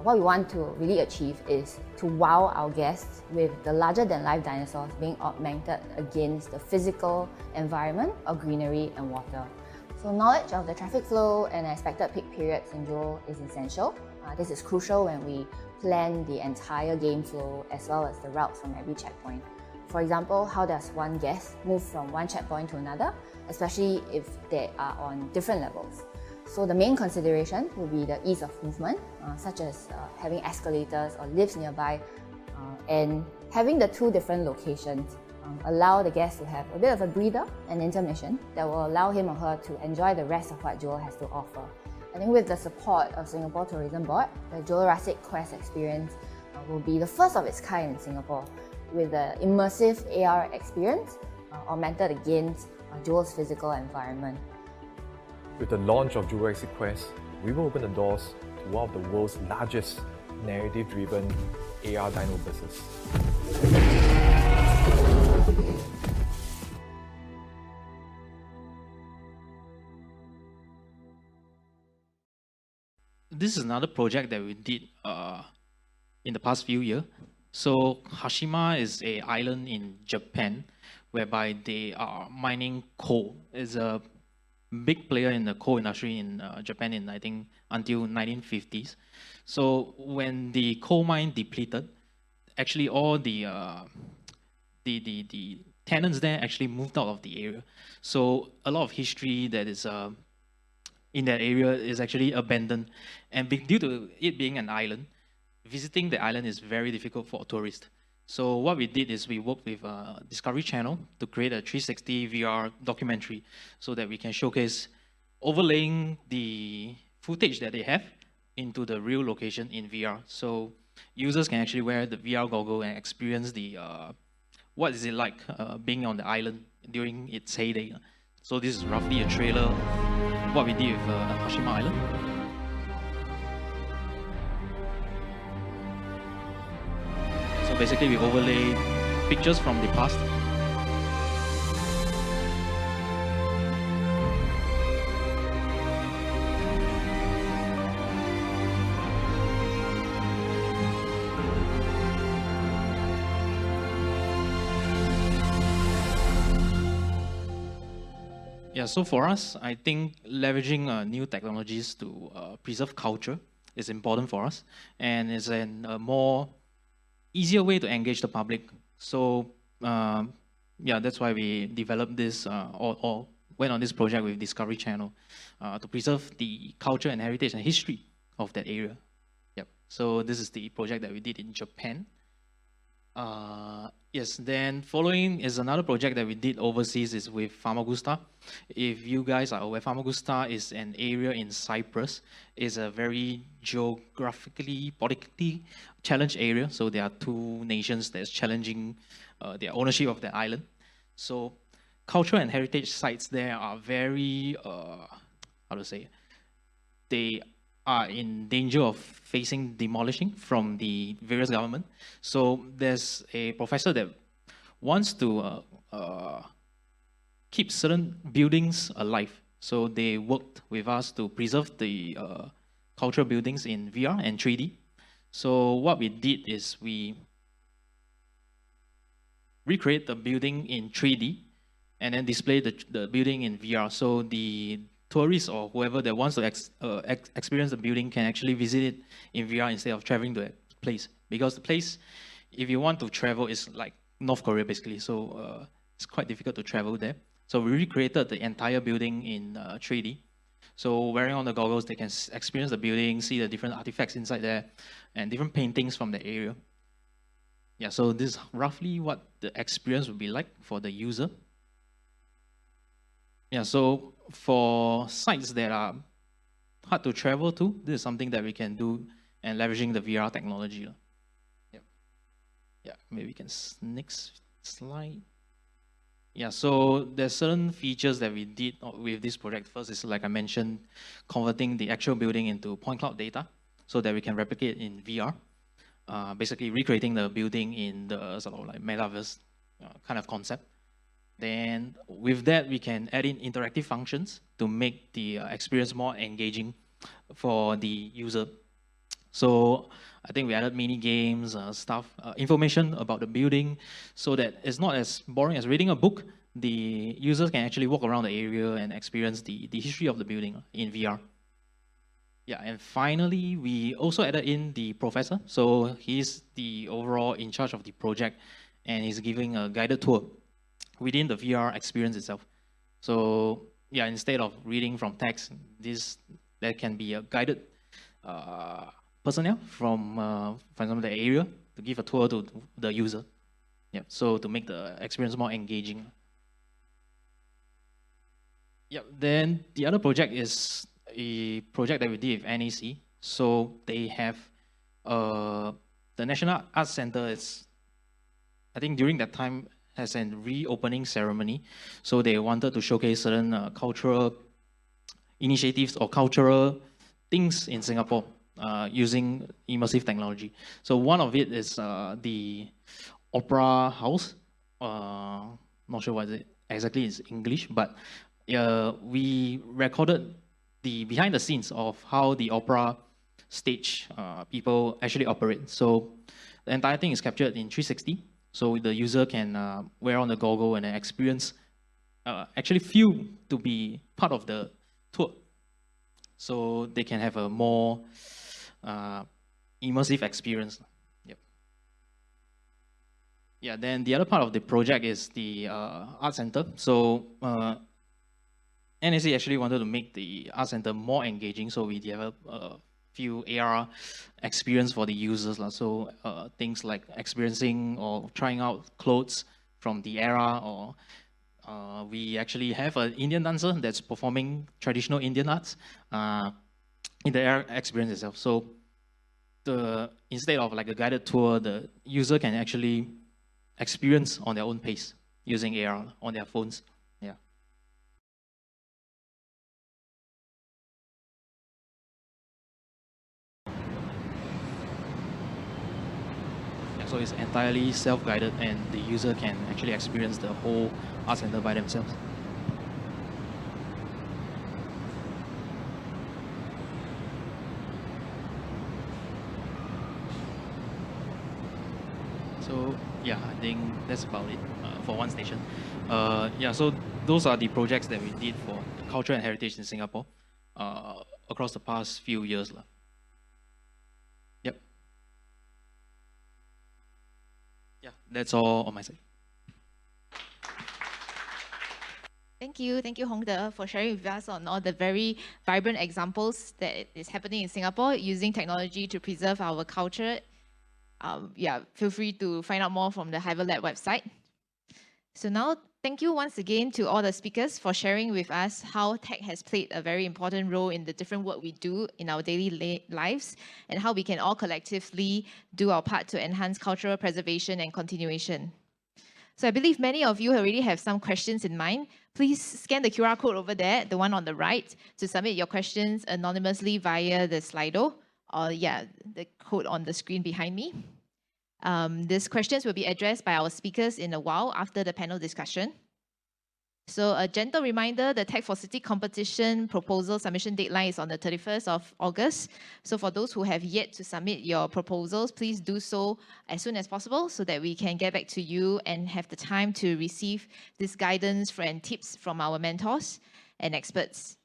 [SPEAKER 6] What we want to really achieve is to wow our guests with the larger-than-life dinosaurs being augmented against the physical environment of greenery and water. So knowledge of the traffic flow and expected peak periods in Jewel is essential. This is crucial when we plan the entire game flow as well as the routes from every checkpoint. For example, how does one guest move from one checkpoint to another, especially if they are on different levels. So the main consideration will be the ease of movement, such as having escalators or lifts nearby, and having the two different locations allow the guest to have a bit of a breather and intermission that will allow him or her to enjoy the rest of what Jewel has to offer. I think with the support of Singapore Tourism Board, the Jewelristic Quest experience will be the first of its kind in Singapore, with the immersive AR experience augmented against Jewel's physical environment.
[SPEAKER 5] With the launch of Jewelristic Quest, we will open the doors to one of the world's largest narrative-driven AR dino business.
[SPEAKER 4] This is another project that we did in the past few years. So Hashima is an island in Japan whereby they are mining coal. It's a big player in the coal industry in Japan in, I think, until 1950s. So when the coal mine depleted, actually all the tenants there actually moved out of the area. So a lot of history that is in that area is actually abandoned. And due to it being an island, visiting the island is very difficult for tourists. So what we did is we worked with Discovery Channel to create a 360 VR documentary so that we can showcase overlaying the footage that they have into the real location in VR. So users can actually wear the VR goggle and experience the what is it like being on the island during its heyday. So this is roughly a trailer of what we did with Hashima Island. So basically we overlay pictures from the past. Yeah, so for us, I think leveraging new technologies to preserve culture is important for us, and is a more easier way to engage the public. So yeah, that's why we developed this or went on this project with Discovery Channel to preserve the culture and heritage and history of that area. Yep. So this is the project that we did in Japan. Yes, then following is another project that we did overseas is with Famagusta. If you guys are aware, Famagusta is an area in Cyprus. It's a very geographically, politically challenged area. So there are two nations that's challenging their ownership of the island. So cultural and heritage sites there are very, how to say, they are in danger of facing demolishing from the various government. So there's a professor that wants to keep certain buildings alive. So they worked with us to preserve the cultural buildings in VR and 3D. So what we did is we recreate the building in 3D and then display the building in VR. So the tourists or whoever that wants to experience the building can actually visit it in VR instead of traveling to a place. Because the place, if you want to travel, is like North Korea basically. So it's quite difficult to travel there. So we recreated the entire building in 3D. So wearing on the goggles, they can experience the building, see the different artifacts inside there, and different paintings from the area. Yeah, so this is roughly what the experience would be like for the user. Yeah, so for sites that are hard to travel to, this is something that we can do and leveraging the VR technology. Yeah, yeah, maybe we can next slide. Yeah, so there's certain features that we did with this project. First is, like I mentioned, converting the actual building into point cloud data so that we can replicate in VR. Basically recreating the building in the sort of like metaverse kind of concept. Then with that, we can add in interactive functions to make the experience more engaging for the user. So I think we added mini games, stuff, information about the building, so that it's not as boring as reading a book. The users can actually walk around the area and experience the history of the building in VR. Yeah, and finally, we also added in the professor. So he's the overall in charge of the project, and he's giving a guided tour within the VR experience itself. So yeah, instead of reading from text, there can be a guided personnel from, for example, the area to give a tour to the user. Yeah, so to make the experience more engaging. Yeah, then the other project is a project that we did with NEC. So they have the National Arts Center is, I think during that time, has a reopening ceremony. So they wanted to showcase certain cultural initiatives or cultural things in Singapore using immersive technology. So one of it is the Opera House. Not sure what it exactly is English, but we recorded the behind the scenes of how the opera stage people actually operate. So the entire thing is captured in 360. So the user can wear on the goggle and experience, actually feel to be part of the tour. So they can have a more immersive experience. Yep. Yeah, then the other part of the project is the art center. So NSC actually wanted to make the art center more engaging, so we developed few AR experience for the users. So things like experiencing or trying out clothes from the era, or we actually have an Indian dancer that's performing traditional Indian arts in the AR experience itself. So instead of like a guided tour, the user can actually experience on their own pace using AR on their phones. Yeah. So it's entirely self-guided, and the user can actually experience the whole art center by themselves. So yeah, I think that's about it for one station. Yeah, so those are the projects that we did for culture and heritage in Singapore across the past few years. Yep. Yeah, that's all on my side.
[SPEAKER 1] Thank you Hongde, for sharing with us on all the very vibrant examples that is happening in Singapore using technology to preserve our culture. Yeah, feel free to find out more from the Hiverlab website. So now, thank you once again to all the speakers for sharing with us how tech has played a very important role in the different work we do in our daily lives, and how we can all collectively do our part to enhance cultural preservation and continuation. So I believe many of you already have some questions in mind. Please scan the QR code over there, the one on the right, to submit your questions anonymously via the Slido, or the code on the screen behind me. These questions will be addressed by our speakers in a while after the panel discussion. So a gentle reminder, the Tech4City competition proposal submission deadline is on the 31st of August. So for those who have yet to submit your proposals, please do so as soon as possible so that we can get back to you and have the time to receive this guidance and tips from our mentors and experts.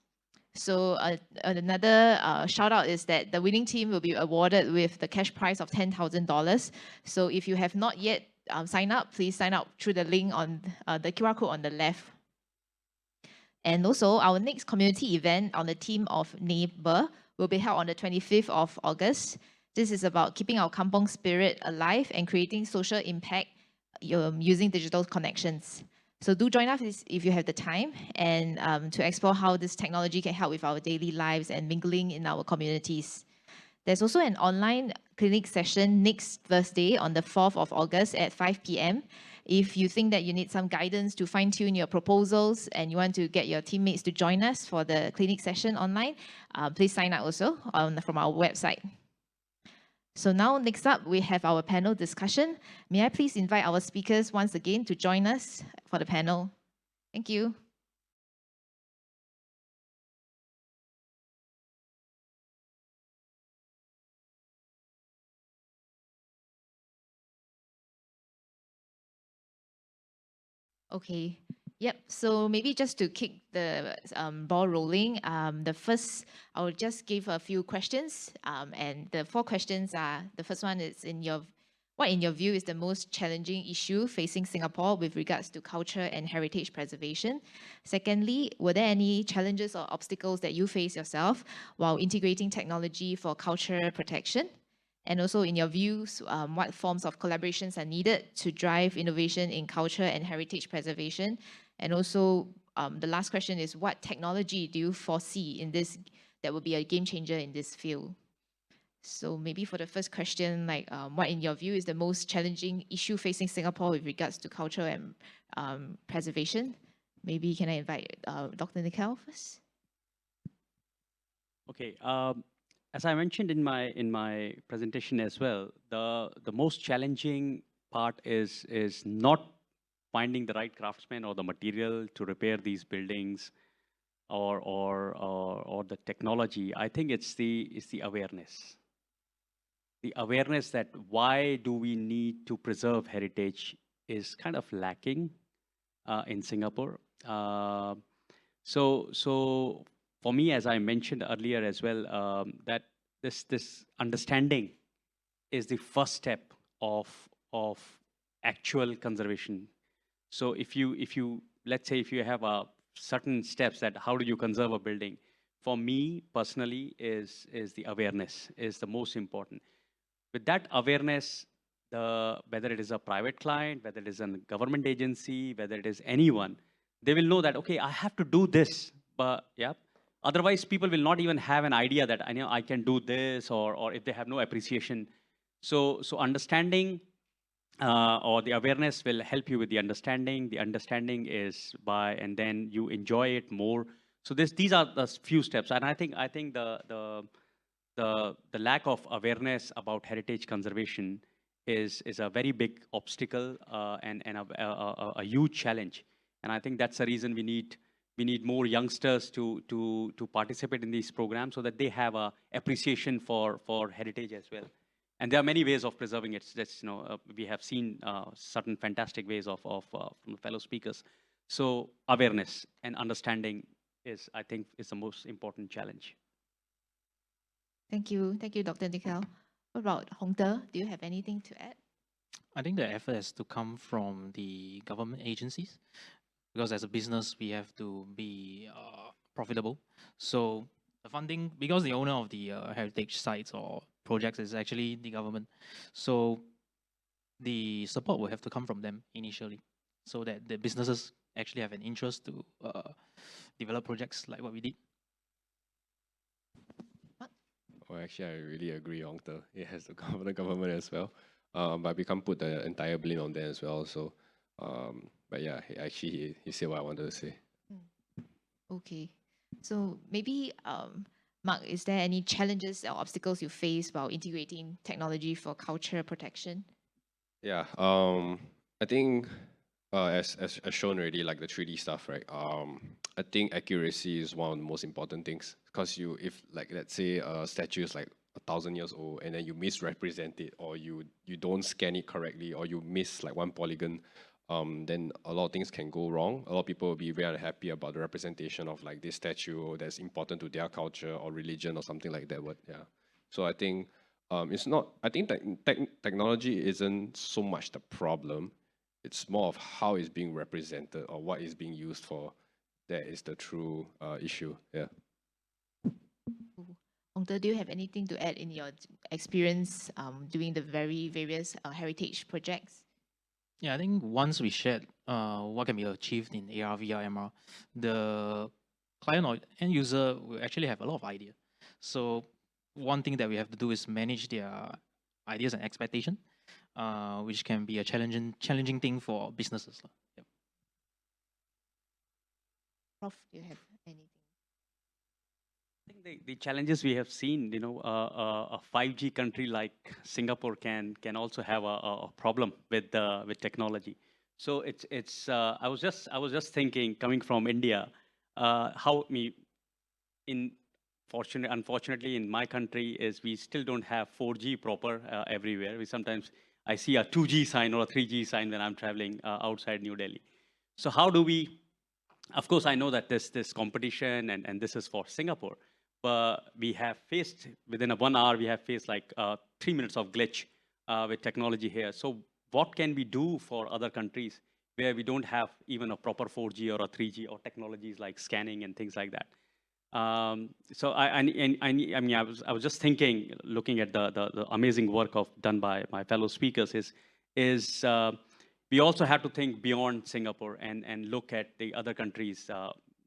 [SPEAKER 1] So another shout out is that the winning team will be awarded with the cash prize of $10,000. So if you have not yet signed up, please sign up through the link on the QR code on the left. And also, our next community event on the theme of neighbor will be held on the 25th of August. This is about keeping our kampong spirit alive and creating social impact using digital connections. So do join us if you have the time, and to explore how this technology can help with our daily lives and mingling in our communities. There's also an online clinic session next Thursday on the 4th of August at 5 p.m. If you think that you need some guidance to fine-tune your proposals and you want to get your teammates to join us for the clinic session online, please sign up also from our website. So now, next up, we have our panel discussion. May I please invite our speakers once again to join us for the panel? Thank you. Okay. Yep. So maybe just to kick the ball rolling, the first, I will just give a few questions, and the 4 questions are, the first one is what in your view is the most challenging issue facing Singapore with regards to culture and heritage preservation? Secondly, were there any challenges or obstacles that you face yourself while integrating technology for culture protection? And also, in your views, what forms of collaborations are needed to drive innovation in culture and heritage preservation? And also, the last question is, what technology do you foresee in this that will be a game changer in this field? So maybe for the first question, like what in your view is the most challenging issue facing Singapore with regards to culture and preservation? Maybe can I invite Dr. Nikhil first?
[SPEAKER 2] Okay. As I mentioned in my presentation as well, the most challenging part is not finding the right craftsman or the material to repair these buildings, or the technology. I think it's the awareness. The awareness that why do we need to preserve heritage is kind of lacking in Singapore. So for me, as I mentioned earlier as well, that this understanding is the first step of actual conservation. So if you let's say if you have a certain steps that how do you conserve a building, for me personally is the awareness is the most important. With that awareness, whether it is a private client, whether it is a government agency, whether it is anyone, they will know that, okay, I have to do this, but yeah. Otherwise, people will not even have an idea that I know I can do this, or if they have no appreciation. So understanding or the awareness will help you with the understanding. The understanding is by, and then you enjoy it more. So these are the few steps, and I think the lack of awareness about heritage conservation is a very big obstacle and a huge challenge. And I think that's the reason we need more youngsters to participate in these programs so that they have a appreciation for heritage as well. And there are many ways of preserving it. That's, we have seen certain fantastic ways from the fellow speakers. So awareness and understanding is, I think, is the most important challenge.
[SPEAKER 1] Thank you, Dr. Nikhil. What about Hong De? Do you have anything to add?
[SPEAKER 4] I think the effort has to come from the government agencies, because as a business, we have to be profitable. So the funding, because the owner of the heritage sites or projects is actually the government, so the support will have to come from them initially, so that the businesses actually have an interest to develop projects like what we did.
[SPEAKER 3] Well, actually, I really agree, Hong De. It has to come from the government as well. But we can't put the entire blame on them as well. So, but yeah, actually, he said what I wanted to say.
[SPEAKER 1] Okay. So maybe, Marc, is there any challenges or obstacles you face while integrating technology for culture protection?
[SPEAKER 3] Yeah, I think as shown already, like the 3D stuff, right? I think accuracy is one of the most important things, because if like, let's say a statue is like 1,000 years old and then you misrepresent it, or you don't scan it correctly, or you miss like one polygon, then a lot of things can go wrong. A lot of people will be very unhappy about the representation of like this statue that's important to their culture or religion or something like that. But yeah, so I think it's not. I think technology isn't so much the problem. It's more of how it's being represented or what is being used for. That is the true issue. Yeah.
[SPEAKER 1] Hong De, do you have anything to add in your experience doing the various heritage projects?
[SPEAKER 4] Yeah, I think once we shared what can be achieved in AR, VR, MR, the client or end user will actually have a lot of idea. So one thing that we have to do is manage their ideas and expectation, which can be a challenging thing for businesses. Yep.
[SPEAKER 1] Prof, do you have anything?
[SPEAKER 2] I think the challenges we have seen, a 5G country like Singapore can also have a problem with technology. So it's I was just thinking, coming from India, unfortunately in my country is we still don't have 4G proper everywhere. I see a 2G sign or a 3G sign when I'm traveling outside New Delhi. So how do we? Of course, I know that this competition and this is for Singapore. But we have faced, within 1 hour, we have faced like 3 minutes of glitch with technology here. So what can we do for other countries where we don't have even a proper 4G or a 3G or technologies like scanning and things like that? So I mean, I was just thinking, looking at the amazing work done by my fellow speakers, is we also have to think beyond Singapore and look at the other countries,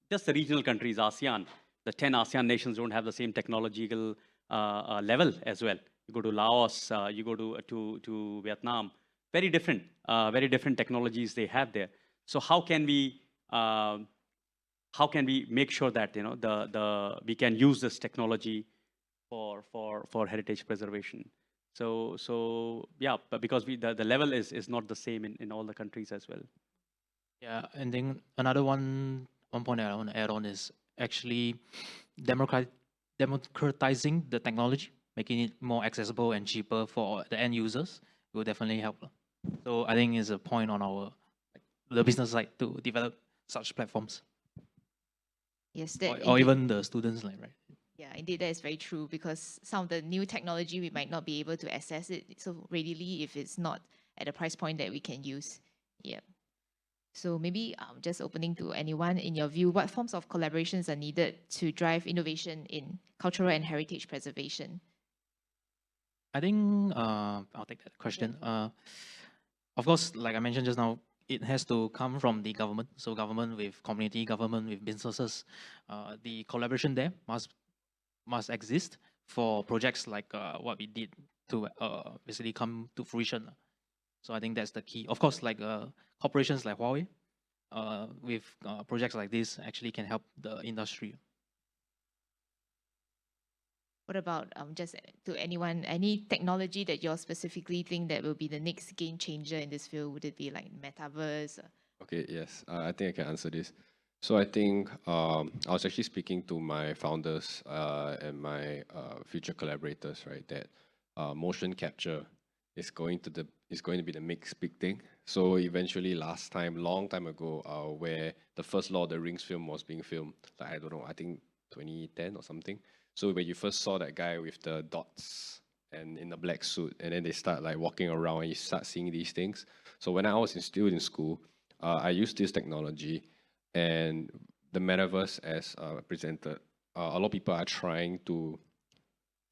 [SPEAKER 2] just the regional countries, ASEAN. The 10 ASEAN nations don't have the same technological level as well. You go to Laos, you go to Vietnam, very different technologies they have there. So how can we make sure that we can use this technology for heritage preservation? So yeah, but because the level is not the same in all the countries as well.
[SPEAKER 4] Yeah, and then another one point that I want to add on is actually democratizing the technology, making it more accessible and cheaper for the end users will definitely help. So I think it's a point on the business side to develop such platforms.
[SPEAKER 1] Yes,
[SPEAKER 4] or even the students, right?
[SPEAKER 1] Yeah, indeed, that is very true, because some of the new technology, we might not be able to access it so readily if it's not at a price point that we can use. Yeah. So maybe just opening to anyone, in your view, what forms of collaborations are needed to drive innovation in cultural and heritage preservation?
[SPEAKER 4] I think I'll take that question. Of course, like I mentioned just now, it has to come from the government. So government with community, government with businesses. The collaboration there must exist for projects like what we did to basically come to fruition. So I think that's the key. Of course, like corporations like Huawei, with projects like this actually can help the industry.
[SPEAKER 1] What about just to anyone, any technology that you specifically think that will be the next game changer in this field? Would it be like metaverse?
[SPEAKER 3] Okay, yes, I think I can answer this. So I think I was actually speaking to my founders and my future collaborators, right? That motion capture is going to be the next big thing. So eventually, last time, long time ago, where the first Lord of the Rings film was being filmed, like I don't know, I think 2010 or something. So when you first saw that guy with the dots and in the black suit, and then they start like walking around, and you start seeing these things. So when I was still in school, I used this technology, and the metaverse as presented. A lot of people are trying to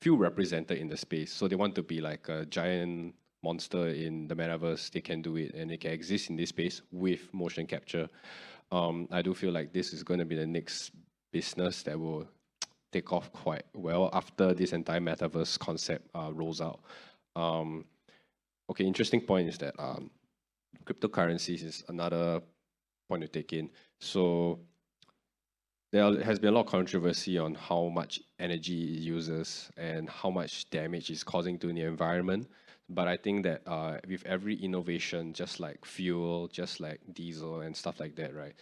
[SPEAKER 3] feel represented in the space, so they want to be like a giant monster in the metaverse. They can do it, and they can exist in this space with motion capture. I do feel like this is going to be the next business that will take off quite well after this entire metaverse concept rolls out. Okay, interesting point is that cryptocurrencies is another point to take in. So there has been a lot of controversy on how much energy it uses and how much damage it's causing to the environment. But I think that with every innovation, just like fuel, just like diesel and stuff like that, right?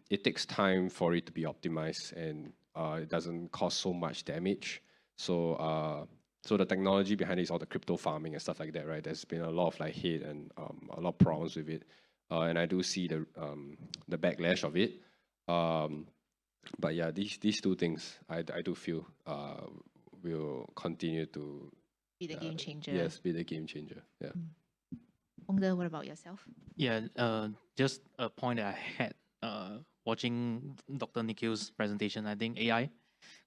[SPEAKER 3] It takes time for it to be optimized, and it doesn't cause so much damage. So so the technology behind it is all the crypto farming and stuff like that, right? There's been a lot of like hate and a lot of problems with it, and I do see the backlash of it. But yeah, these two things I do feel will continue to
[SPEAKER 1] Be the game changer.
[SPEAKER 3] Yes, be the game changer. Yeah.
[SPEAKER 1] Hong, what about yourself?
[SPEAKER 4] Yeah, just a point that I had watching Dr. Nikhil's presentation. I think AI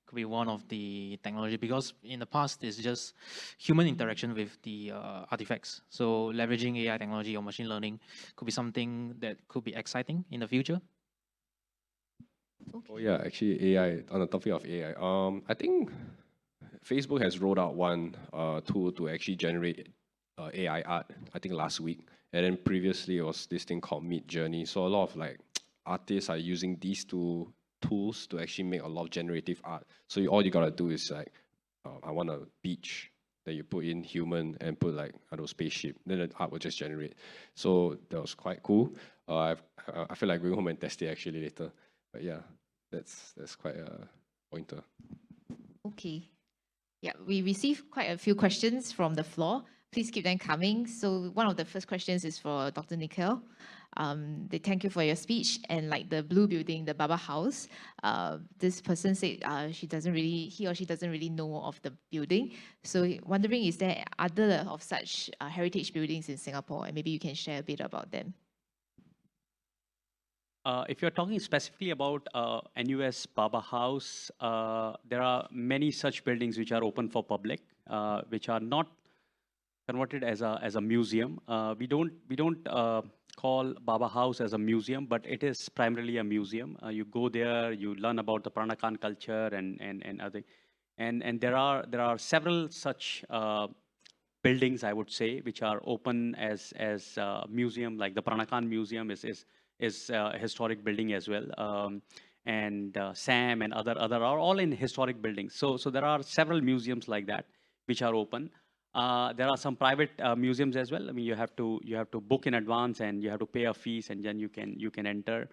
[SPEAKER 4] could be one of the technology, because in the past it's just human interaction with the artifacts. So leveraging AI technology or machine learning could be something that could be exciting in the future.
[SPEAKER 3] Oh yeah, actually AI, on the topic of AI, I think Facebook has rolled out one tool to actually generate AI art, I think last week. And then previously it was this thing called Mid Journey. So a lot of like artists are using these two tools to actually make a lot of generative art. So all you gotta do is like, I want a beach, then you put in human and put like, I don't know, spaceship, then the art will just generate. So that was quite cool. I feel like going home and test it actually later. But yeah, that's quite a pointer.
[SPEAKER 1] Okay. Yeah, we received quite a few questions from the floor. Please keep them coming. So one of the first questions is for Dr. Nikhil. They thank you for your speech, and like the blue building, the Baba House. This person said he or she doesn't really know of the building. So wondering, is there other of such heritage buildings in Singapore, and maybe you can share a bit about them.
[SPEAKER 2] If you're talking specifically about NUS Baba House, there are many such buildings which are open for public, which are not converted as a museum. We don't call Baba House as a museum, but it is primarily a museum. You go there, you learn about the Peranakan culture and other, and there are several such buildings, I would say, which are open as a museum. Like the Peranakan Museum is a historic building as well, and SAM and other are all in historic buildings. So there are several museums like that which are open. There are some private museums as well. I mean, you have to book in advance, and you have to pay a fees, and then you can enter.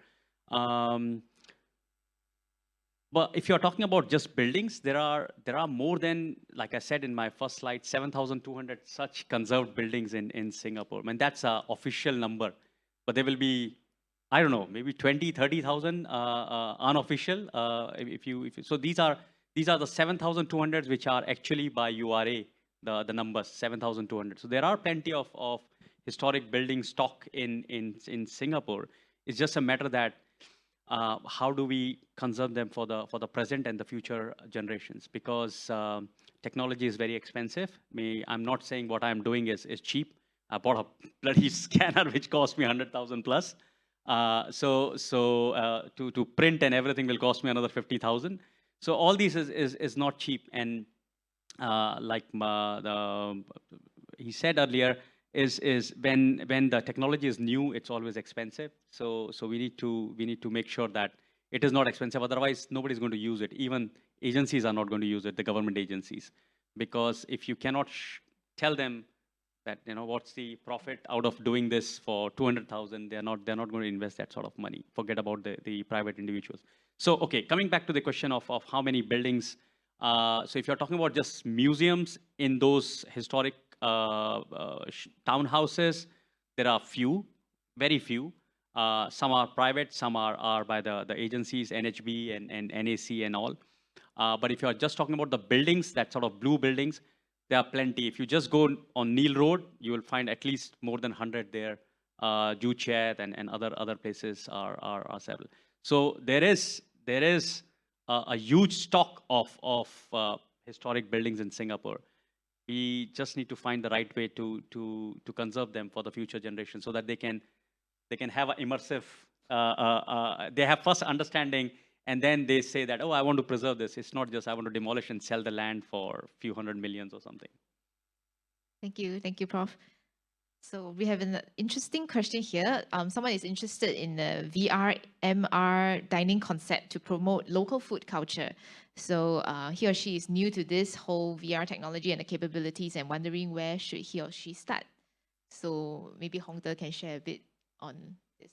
[SPEAKER 2] But if you're talking about just buildings, there are more than, like I said in my first slide, 7,200 such conserved buildings in Singapore. I mean, that's an official number, but there will be, I don't know, maybe 20, 30,000 unofficial. So these are the 7,200 which are actually by URA, the numbers 7,200. So there are plenty of historic building stock in Singapore. It's just a matter that how do we conserve them for the present and the future generations? Because technology is very expensive. I'm not saying what I'm doing is cheap. I bought a bloody scanner which cost me 100,000 plus. To print and everything will cost me another 50,000. So all these is not cheap. And he said earlier, is when the technology is new, it's always expensive. So we need to make sure that it is not expensive. Otherwise, nobody's going to use it. Even agencies are not going to use it, the government agencies, because if you cannot tell them that what's the profit out of doing this for 200,000, they're not going to invest that sort of money. Forget about the private individuals. So okay, coming back to the question of how many buildings. So if you're talking about just museums in those historic townhouses, there are few, very few. Some are private, some are by the agencies, NHB and NAC and all. But if you're just talking about the buildings, that sort of blue buildings, there are plenty. If you just go on Neil Road, you will find at least more than 100 there. Joo Chiat and other places are several. So there is a huge stock of historic buildings in Singapore. We just need to find the right way to conserve them for the future generation, so that they can have an immersive. They have first understanding, and then they say that, oh, I want to preserve this. It's not just I want to demolish and sell the land for a few hundred millions or something.
[SPEAKER 1] Thank you, Prof. So we have an interesting question here. Someone is interested in the VR, MR dining concept to promote local food culture. So he or she is new to this whole VR technology and the capabilities and wondering where should he or she start. So maybe Hong De can share a bit on this.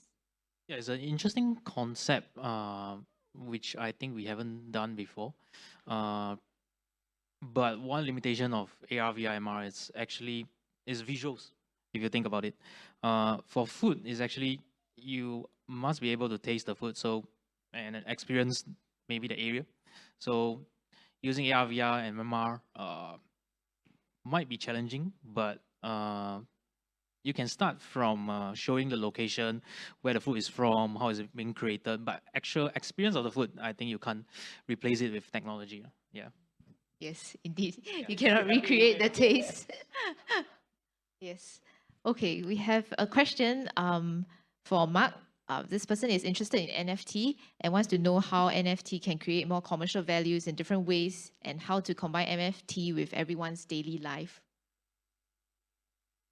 [SPEAKER 4] Yeah, it's an interesting concept, which I think we haven't done before. But one limitation of AR, VR, MR is visuals. If you think about it, for food is actually you must be able to taste the food, and experience maybe the area. So using AR, VR, and MR might be challenging, but you can start from showing the location, where the food is from, how is it being created. But actual experience of the food, I think you can't replace it with technology. Yeah.
[SPEAKER 1] Yes, indeed. You cannot recreate the taste. Yes. Okay, we have a question for Marc. This person is interested in NFT and wants to know how NFT can create more commercial values in different ways and how to combine NFT with everyone's daily life.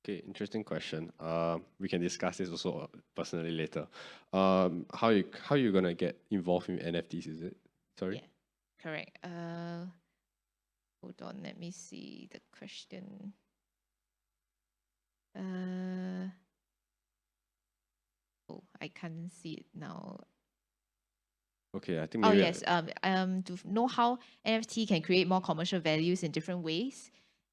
[SPEAKER 3] Okay, interesting question. We can discuss this also personally later. How you gonna get involved in NFTs? Is it? Sorry.
[SPEAKER 1] Yeah, correct. Hold on, let me see the question. Oh, I can't see it now.
[SPEAKER 3] Okay, I think.
[SPEAKER 1] Oh
[SPEAKER 3] Maybe
[SPEAKER 1] yes. To know how NFT can create more commercial values in different ways,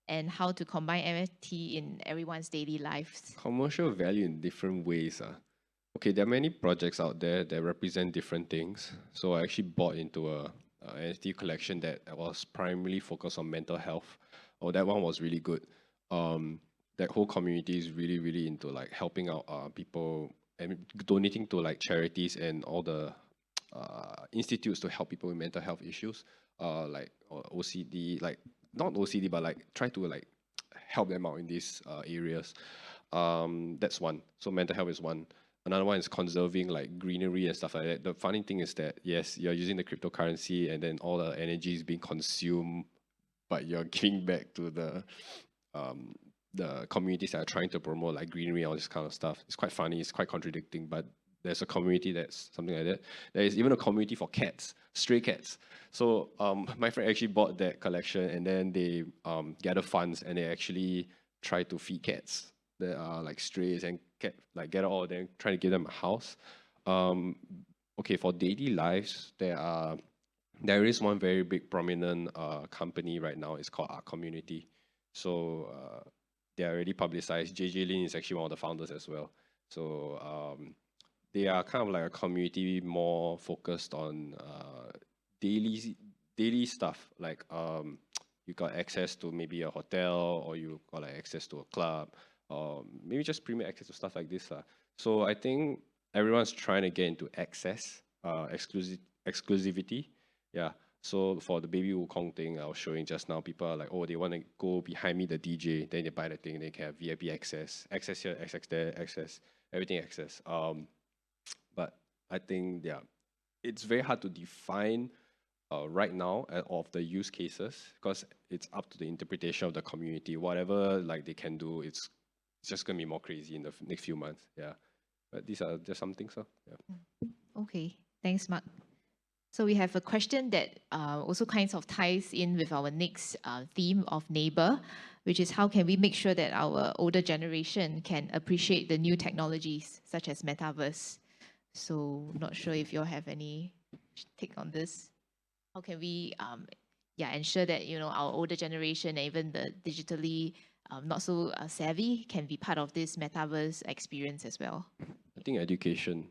[SPEAKER 1] and how to combine NFT in everyone's daily lives.
[SPEAKER 3] Commercial value in different ways. Okay, there are many projects out there that represent different things. So I actually bought into a NFT collection that was primarily focused on mental health. Oh, that one was really good. That whole community is really into like helping out people and donating to like charities and all the institutes to help people with mental health issues, like OCD, like not OCD, but like try to like help them out in these areas. That's one. So mental health is one. Another one is conserving like greenery and stuff like that. The funny thing is that yes, you're using the cryptocurrency and then all the energy is being consumed, but you're giving back to the communities that are trying to promote like greenery, all this kind of stuff. It's quite funny, it's quite contradicting, but there's a community that's something like that. There is even a community for cats, stray cats. So my friend actually bought that collection and then they gather funds and they actually try to feed cats that are like strays and gather all of them, trying to give them a house. Okay, for daily lives, there is one very big prominent company right now. It's called Art Community. So they are already publicized. JJ Lin is actually one of the founders as well. So they are kind of like a community more focused on daily stuff. Like you got access to maybe a hotel or you got like access to a club. maybe just premier access to stuff like this. So I think everyone's trying to get into access, exclusivity. Yeah. So for the baby Wukong thing I was showing just now, people are like, oh, they want to go behind me, the DJ, then they buy the thing, they can have VIP access, access here, access there, access, everything access. But I think, yeah, it's very hard to define right now of the use cases, because it's up to the interpretation of the community. Whatever like they can do, it's just gonna be more crazy in the next few months. Yeah, but these are just some things. So yeah.
[SPEAKER 1] Okay, thanks, Marc. So we have a question that also kind of ties in with our next theme of neighbor, which is how can we make sure that our older generation can appreciate the new technologies such as metaverse. So not sure if you all have any take on this. How can we ensure that our older generation, even the digitally not so savvy, can be part of this metaverse experience as well?
[SPEAKER 3] I think education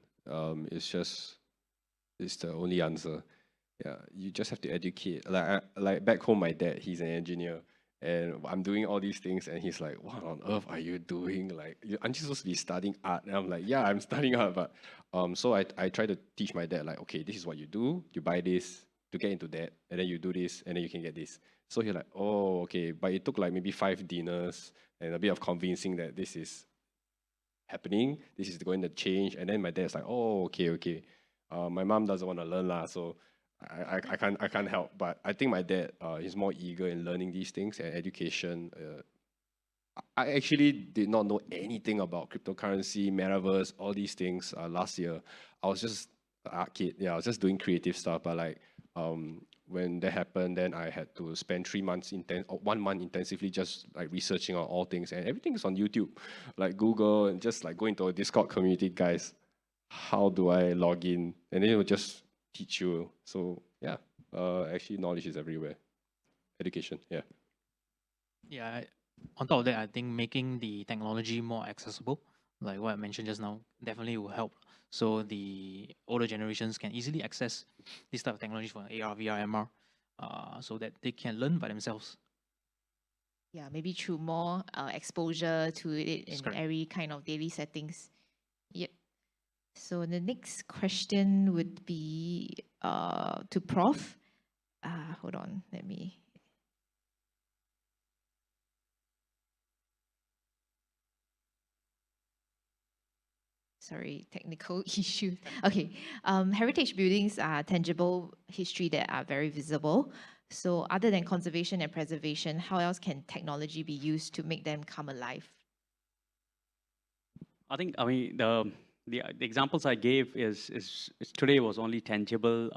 [SPEAKER 3] is the only answer. Yeah, you just have to educate. Like back home, my dad, he's an engineer, and I'm doing all these things, and he's like, "What on earth are you doing? Like, aren't you supposed to be studying art?" And I'm like, "Yeah, I'm studying art, but so I try to teach my dad like, okay, this is what you do. You buy this to get into that, and then you do this, and then you can get this." So he's like, "Oh, okay," but it took like maybe 5 dinners and a bit of convincing that this is happening, this is going to change, and then my dad's like, "Oh, okay." My mom doesn't want to learn lah, so I can't help. But I think my dad is more eager in learning these things and education. I actually did not know anything about cryptocurrency, metaverse, all these things last year. I was just a kid. Yeah, I was just doing creative stuff. But like when that happened, then I had to spend 1 month intensively just like researching on all things, and everything is on YouTube, like Google, and just like go into a Discord community, guys. How do I log in? And then it will just teach you. So yeah, actually knowledge is everywhere. Education, yeah.
[SPEAKER 4] Yeah, on top of that, I think making the technology more accessible, like what I mentioned just now, definitely will help. So the older generations can easily access this type of technology for AR, VR, MR, so that they can learn by themselves.
[SPEAKER 1] Yeah, maybe through more exposure to it in every kind of daily settings. Yep. So the next question would be to Prof. Hold on, let me. Sorry, technical issue. Okay, heritage buildings are tangible history that are very visible. So other than conservation and preservation, how else can technology be used to make them come alive?
[SPEAKER 2] I mean, the examples I gave is today was only tangible,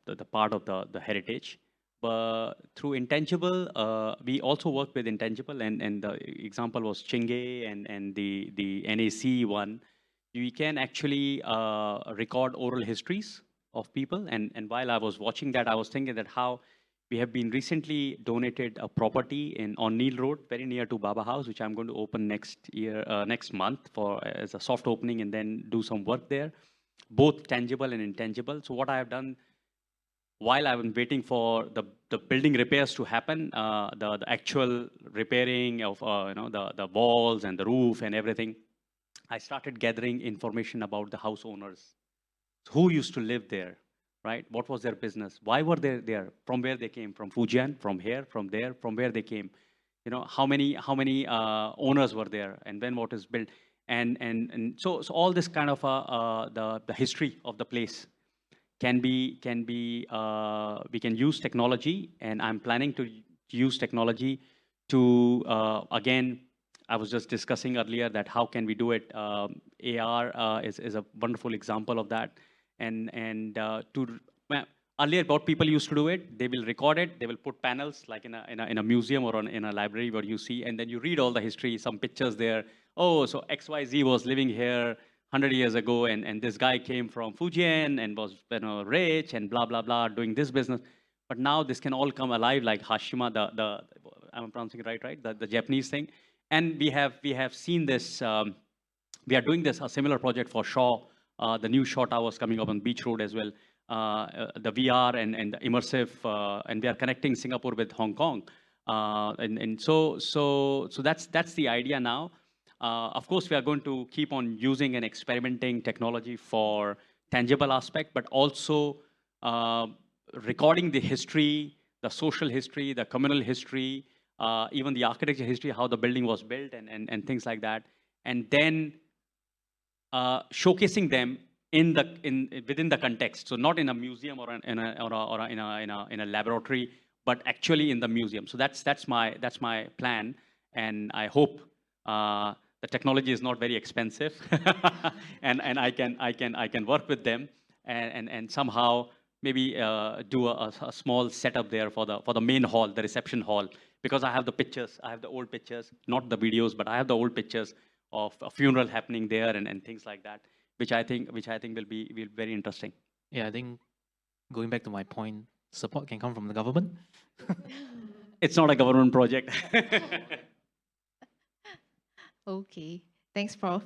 [SPEAKER 2] the part of the heritage. But through intangible, we also work with intangible, and the example was Chingay and the NAC one. We can actually record oral histories of people. And while I was watching that, I was thinking that how we have been recently donated a property on Neil Road, very near to Baba House, which I'm going to open next month as a soft opening, and then do some work there, both tangible and intangible. So what I have done, while I've been waiting for the building repairs to happen, the actual repairing of the walls and the roof and everything, I started gathering information about the house owners, who used to live there, right? What was their business? Why were they there? From where they came? From Fujian? From here? From there? From where they came? How many owners were there? And when what is built? And so all this kind of the history of the place can be we can use technology, and I'm planning to use technology to again. I was just discussing earlier that how can we do it? AR is a wonderful example of that. Earlier, what people used to do it, they will record it, they will put panels like in a museum or in a library where you see, and then you read all the history, some pictures there. Oh, so XYZ was living here 100 years ago, and this guy came from Fujian and was rich and blah blah blah doing this business. But now this can all come alive, like Hashima, the I'm pronouncing it right? The Japanese thing. And we have seen this. We are doing a similar project for Shaw, the new Shaw Towers coming up on Beach Road as well. The VR and the immersive, and we are connecting Singapore with Hong Kong, and so that's the idea now. Of course, we are going to keep on using and experimenting technology for tangible aspect, but also recording the history, the social history, the communal history, even the architecture history, how the building was built, and things like that, and then showcasing them within the context. So not in a museum or in a laboratory, but actually in the museum. So that's my plan, and I hope the technology is not very expensive, and I can work with them and somehow maybe do a small setup there for the main hall, the reception hall, because I have the pictures, I have the old pictures, not the videos, but I have the old pictures of a funeral happening there and things like that, which I think will be very interesting.
[SPEAKER 4] Yeah, I think going back to my point, support can come from the government.
[SPEAKER 2] It's not a government project.
[SPEAKER 1] Okay, thanks, Prof.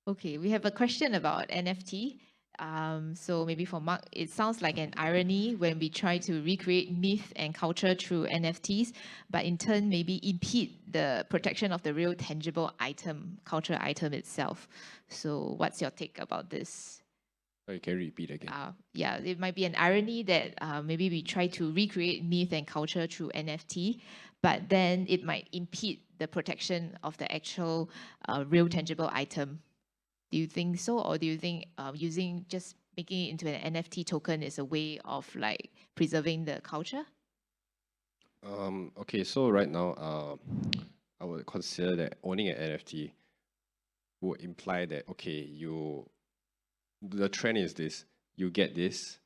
[SPEAKER 1] Okay, we have a question about NFT. So maybe for Marc, it sounds like an irony when we try to recreate myth and culture through NFTs, but in turn maybe impede the protection of the real tangible item, culture item itself. So what's your take about this?
[SPEAKER 3] Sorry, can you repeat again?
[SPEAKER 1] Yeah, it might be an irony that maybe we try to recreate myth and culture through NFT, but then it might impede the protection of the actual real tangible item. Do you think so, or do you think just making it into an NFT token is a way of like preserving the culture?
[SPEAKER 3] Okay, so right now, I would consider that owning an NFT would imply that, okay, the trend is this, you get this,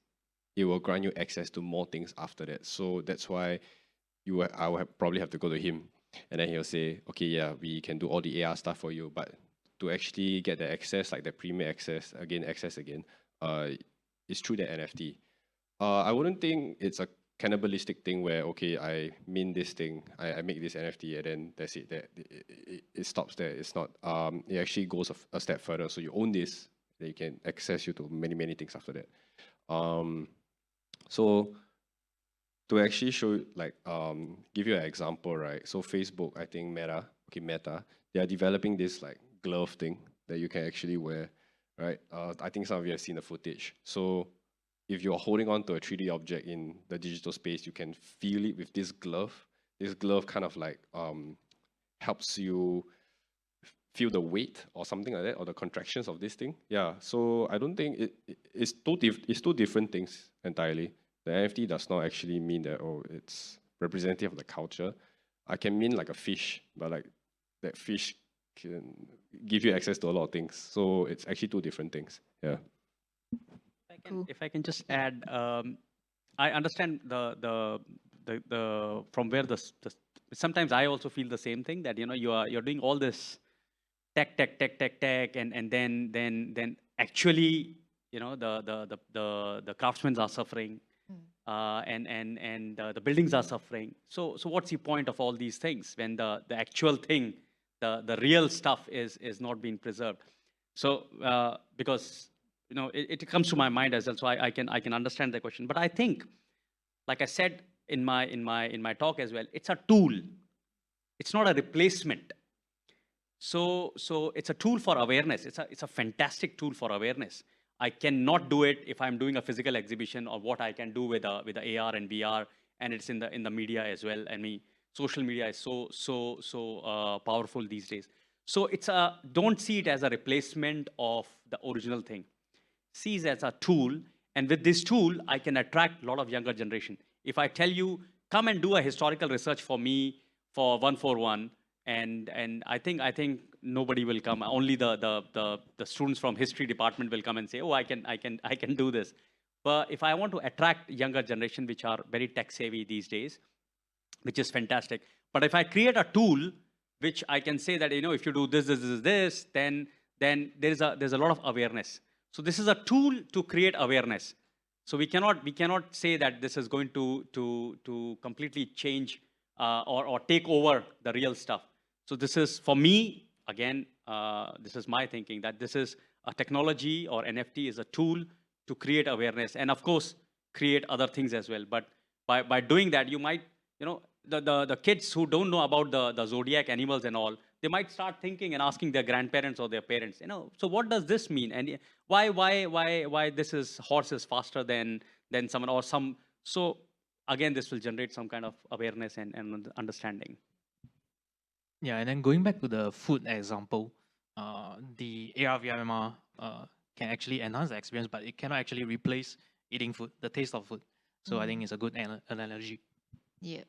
[SPEAKER 3] it will grant you access to more things after that. So that's why I will probably have to go to him, and then he'll say, okay, yeah, we can do all the AR stuff for you, but to actually get the access, like the premier access again, is through the NFT. I wouldn't think it's a cannibalistic thing where, okay, I mint this thing, I make this NFT, and then that's it. It stops there. It's not. It actually goes a step further. So you own this, then you can access you to many things after that. So to actually show, like, give you an example, right? So Facebook, I think Meta, they are developing this like glove thing that you can actually wear, right? I think some of you have seen the footage. So if you're holding on to a 3D object in the digital space, you can feel it with this glove. This glove kind of like helps you feel the weight or something like that, or the contractions of this thing. Yeah, so I don't think it's two different things entirely. The NFT does not actually mean that, oh, it's representative of the culture. I can mean like a fish, but like that fish can give you access to a lot of things. So it's actually two different things. Yeah.
[SPEAKER 2] If I can just add, I understand the from where the sometimes I also feel the same thing, that you're doing all this tech, and then actually the craftsmen are suffering, and the buildings are suffering. So what's the point of all these things when the actual thing, the real stuff is not being preserved? So because it comes to my mind as well. So I can understand the question, but I think, like I said in my talk as well, it's a tool. It's not a replacement. So it's a tool for awareness. It's a fantastic tool for awareness. I cannot do it if I'm doing a physical exhibition, or what I can do with the AR and VR, and it's in the media as well. I mean, social media is so powerful these days. So don't see it as a replacement of the original thing. See it as a tool, and with this tool, I can attract a lot of younger generation. If I tell you, come and do a historical research for me for 141, and I think nobody will come. Only the students from history department will come and say, oh, I can do this. But if I want to attract younger generation, which are very tech savvy these days, which is fantastic. But if I create a tool which I can say that, if you do this, then there's a lot of awareness. So this is a tool to create awareness. So we cannot say that this is going to completely change or take over the real stuff. So this is, for me, again, this is my thinking, that this is a technology, or NFT is a tool to create awareness, and of course create other things as well. But by doing that, you might, the kids who don't know about the zodiac animals and all, they might start thinking and asking their grandparents or their parents, so what does this mean? And why this is horse is faster than someone or some. So again, this will generate some kind of awareness and understanding.
[SPEAKER 4] Yeah, and then going back to the food example, the AR VR MR can actually enhance the experience, but it cannot actually replace eating food, the taste of food. So I think it's a good analogy.
[SPEAKER 1] Yeah.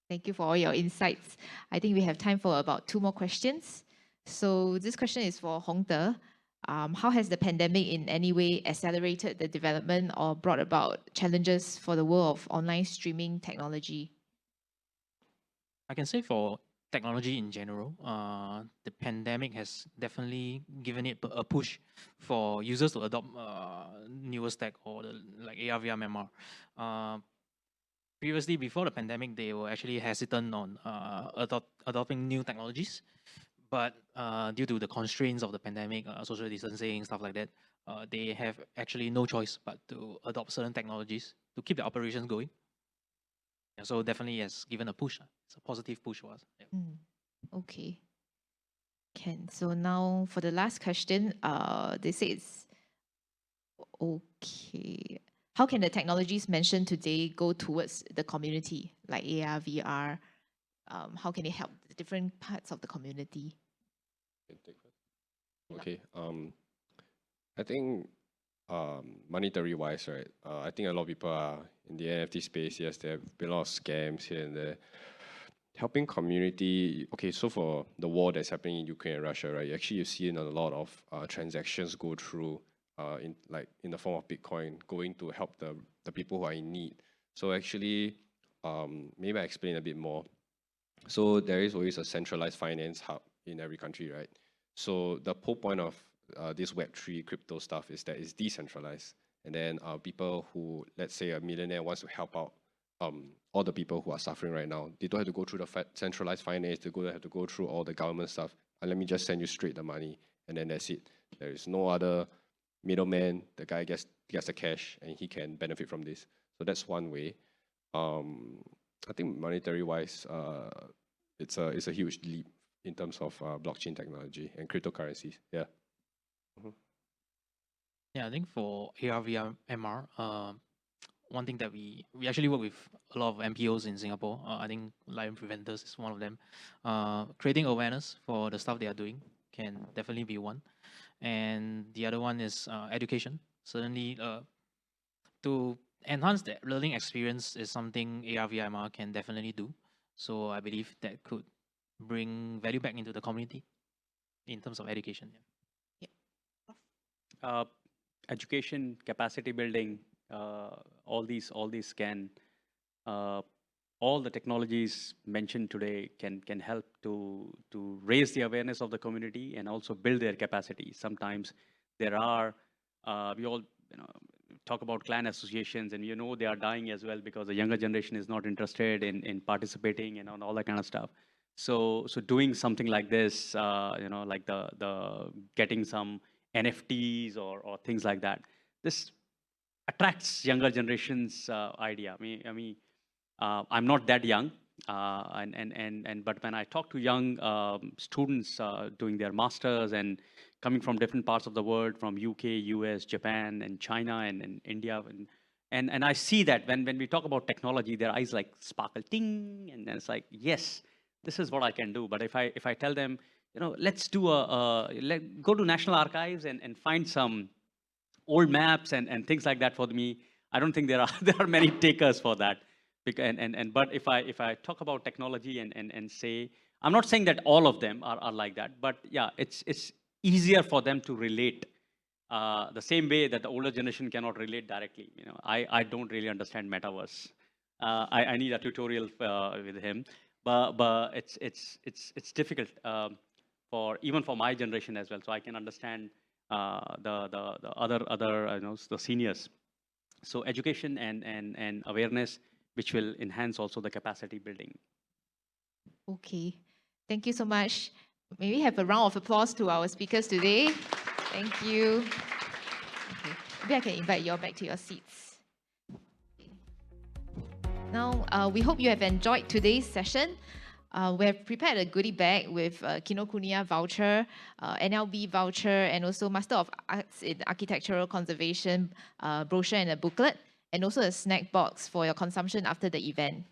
[SPEAKER 1] Thank you for all your insights. I think we have time for about 2 more questions. So this question is for Hong De. How has the pandemic in any way accelerated the development or brought about challenges for the world of online streaming technology?
[SPEAKER 4] I can say for technology in general, the pandemic has definitely given it a push for users to adopt newer stack or like AR, VR, MR. Previously, before the pandemic, they were actually hesitant on adopting new technologies. But due to the constraints of the pandemic, social distancing, stuff like that, they have actually no choice but to adopt certain technologies to keep the operations going. Yeah, so definitely has given a push. It's a positive push for us. Yeah.
[SPEAKER 1] Okay. So now for the last question, they say it's okay. How can the technologies mentioned today go towards the community, like AR, VR? How can it help the different parts of the community?
[SPEAKER 3] Okay. I think monetary wise, right? I think a lot of people are in the NFT space. Yes, there have been a lot of scams here and there. Helping community. Okay, so for the war that's happening in Ukraine and Russia, right? Actually, you've seen a lot of transactions go through in the form of Bitcoin going to help the people who are in need. So actually, maybe I explain a bit more. So there is always a centralized finance hub in every country, right? So the whole point of this Web3 crypto stuff is that it's decentralized. And then people who, let's say a millionaire wants to help out all the people who are suffering right now, they don't have to go through the centralized finance, they have to go through all the government stuff. And let me just send you straight the money, and then that's it. There is no other middleman. The guy gets the cash, and he can benefit from this. So that's one way. I think monetary wise, it's a huge leap in terms of blockchain technology and cryptocurrencies. Yeah.
[SPEAKER 4] Yeah, I think for AR, VR, MR, one thing that we actually work with a lot of MPOs in Singapore. I think Lion Preventers is one of them. Creating awareness for the stuff they are doing can definitely be one. And the other one is education. Certainly, to enhance the learning experience is something AR, VR, MR can definitely do. So I believe that could bring value back into the community in terms of education.
[SPEAKER 2] Yeah. Education, capacity building, all these can, all the technologies mentioned today can help to raise the awareness of the community and also build their capacity. Sometimes there are, we all talk about clan associations, and they are dying as well because the younger generation is not interested in participating and all that kind of stuff. So doing something like this, like the getting some NFTs or things like that, this attracts younger generation's idea. I mean, I'm not that young, but when I talk to young students doing their masters and coming from different parts of the world, from UK, US, Japan, and China, and India, and I see that when we talk about technology, their eyes like sparkle, ting, and then it's like, yes, this is what I can do. But if I tell them, let's do go to National Archives and find some old maps and things like that for me, I don't think there are many takers for that. But if I talk about technology and say, I'm not saying that all of them are like that, but yeah, it's easier for them to relate the same way that the older generation cannot relate directly. I don't really understand metaverse. I need a tutorial with him, but it's difficult even for my generation as well. So I can understand the other the seniors. So education and awareness, which will enhance also the capacity building.
[SPEAKER 1] Okay, thank you so much. May we have a round of applause to our speakers today? Thank you. Okay. Maybe I can invite you all back to your seats. Now, we hope you have enjoyed today's session. We have prepared a goodie bag with a Kinokuniya voucher, NLB voucher, and also Master of Arts in Architectural Conservation brochure and a booklet, and also a snack box for your consumption after the event.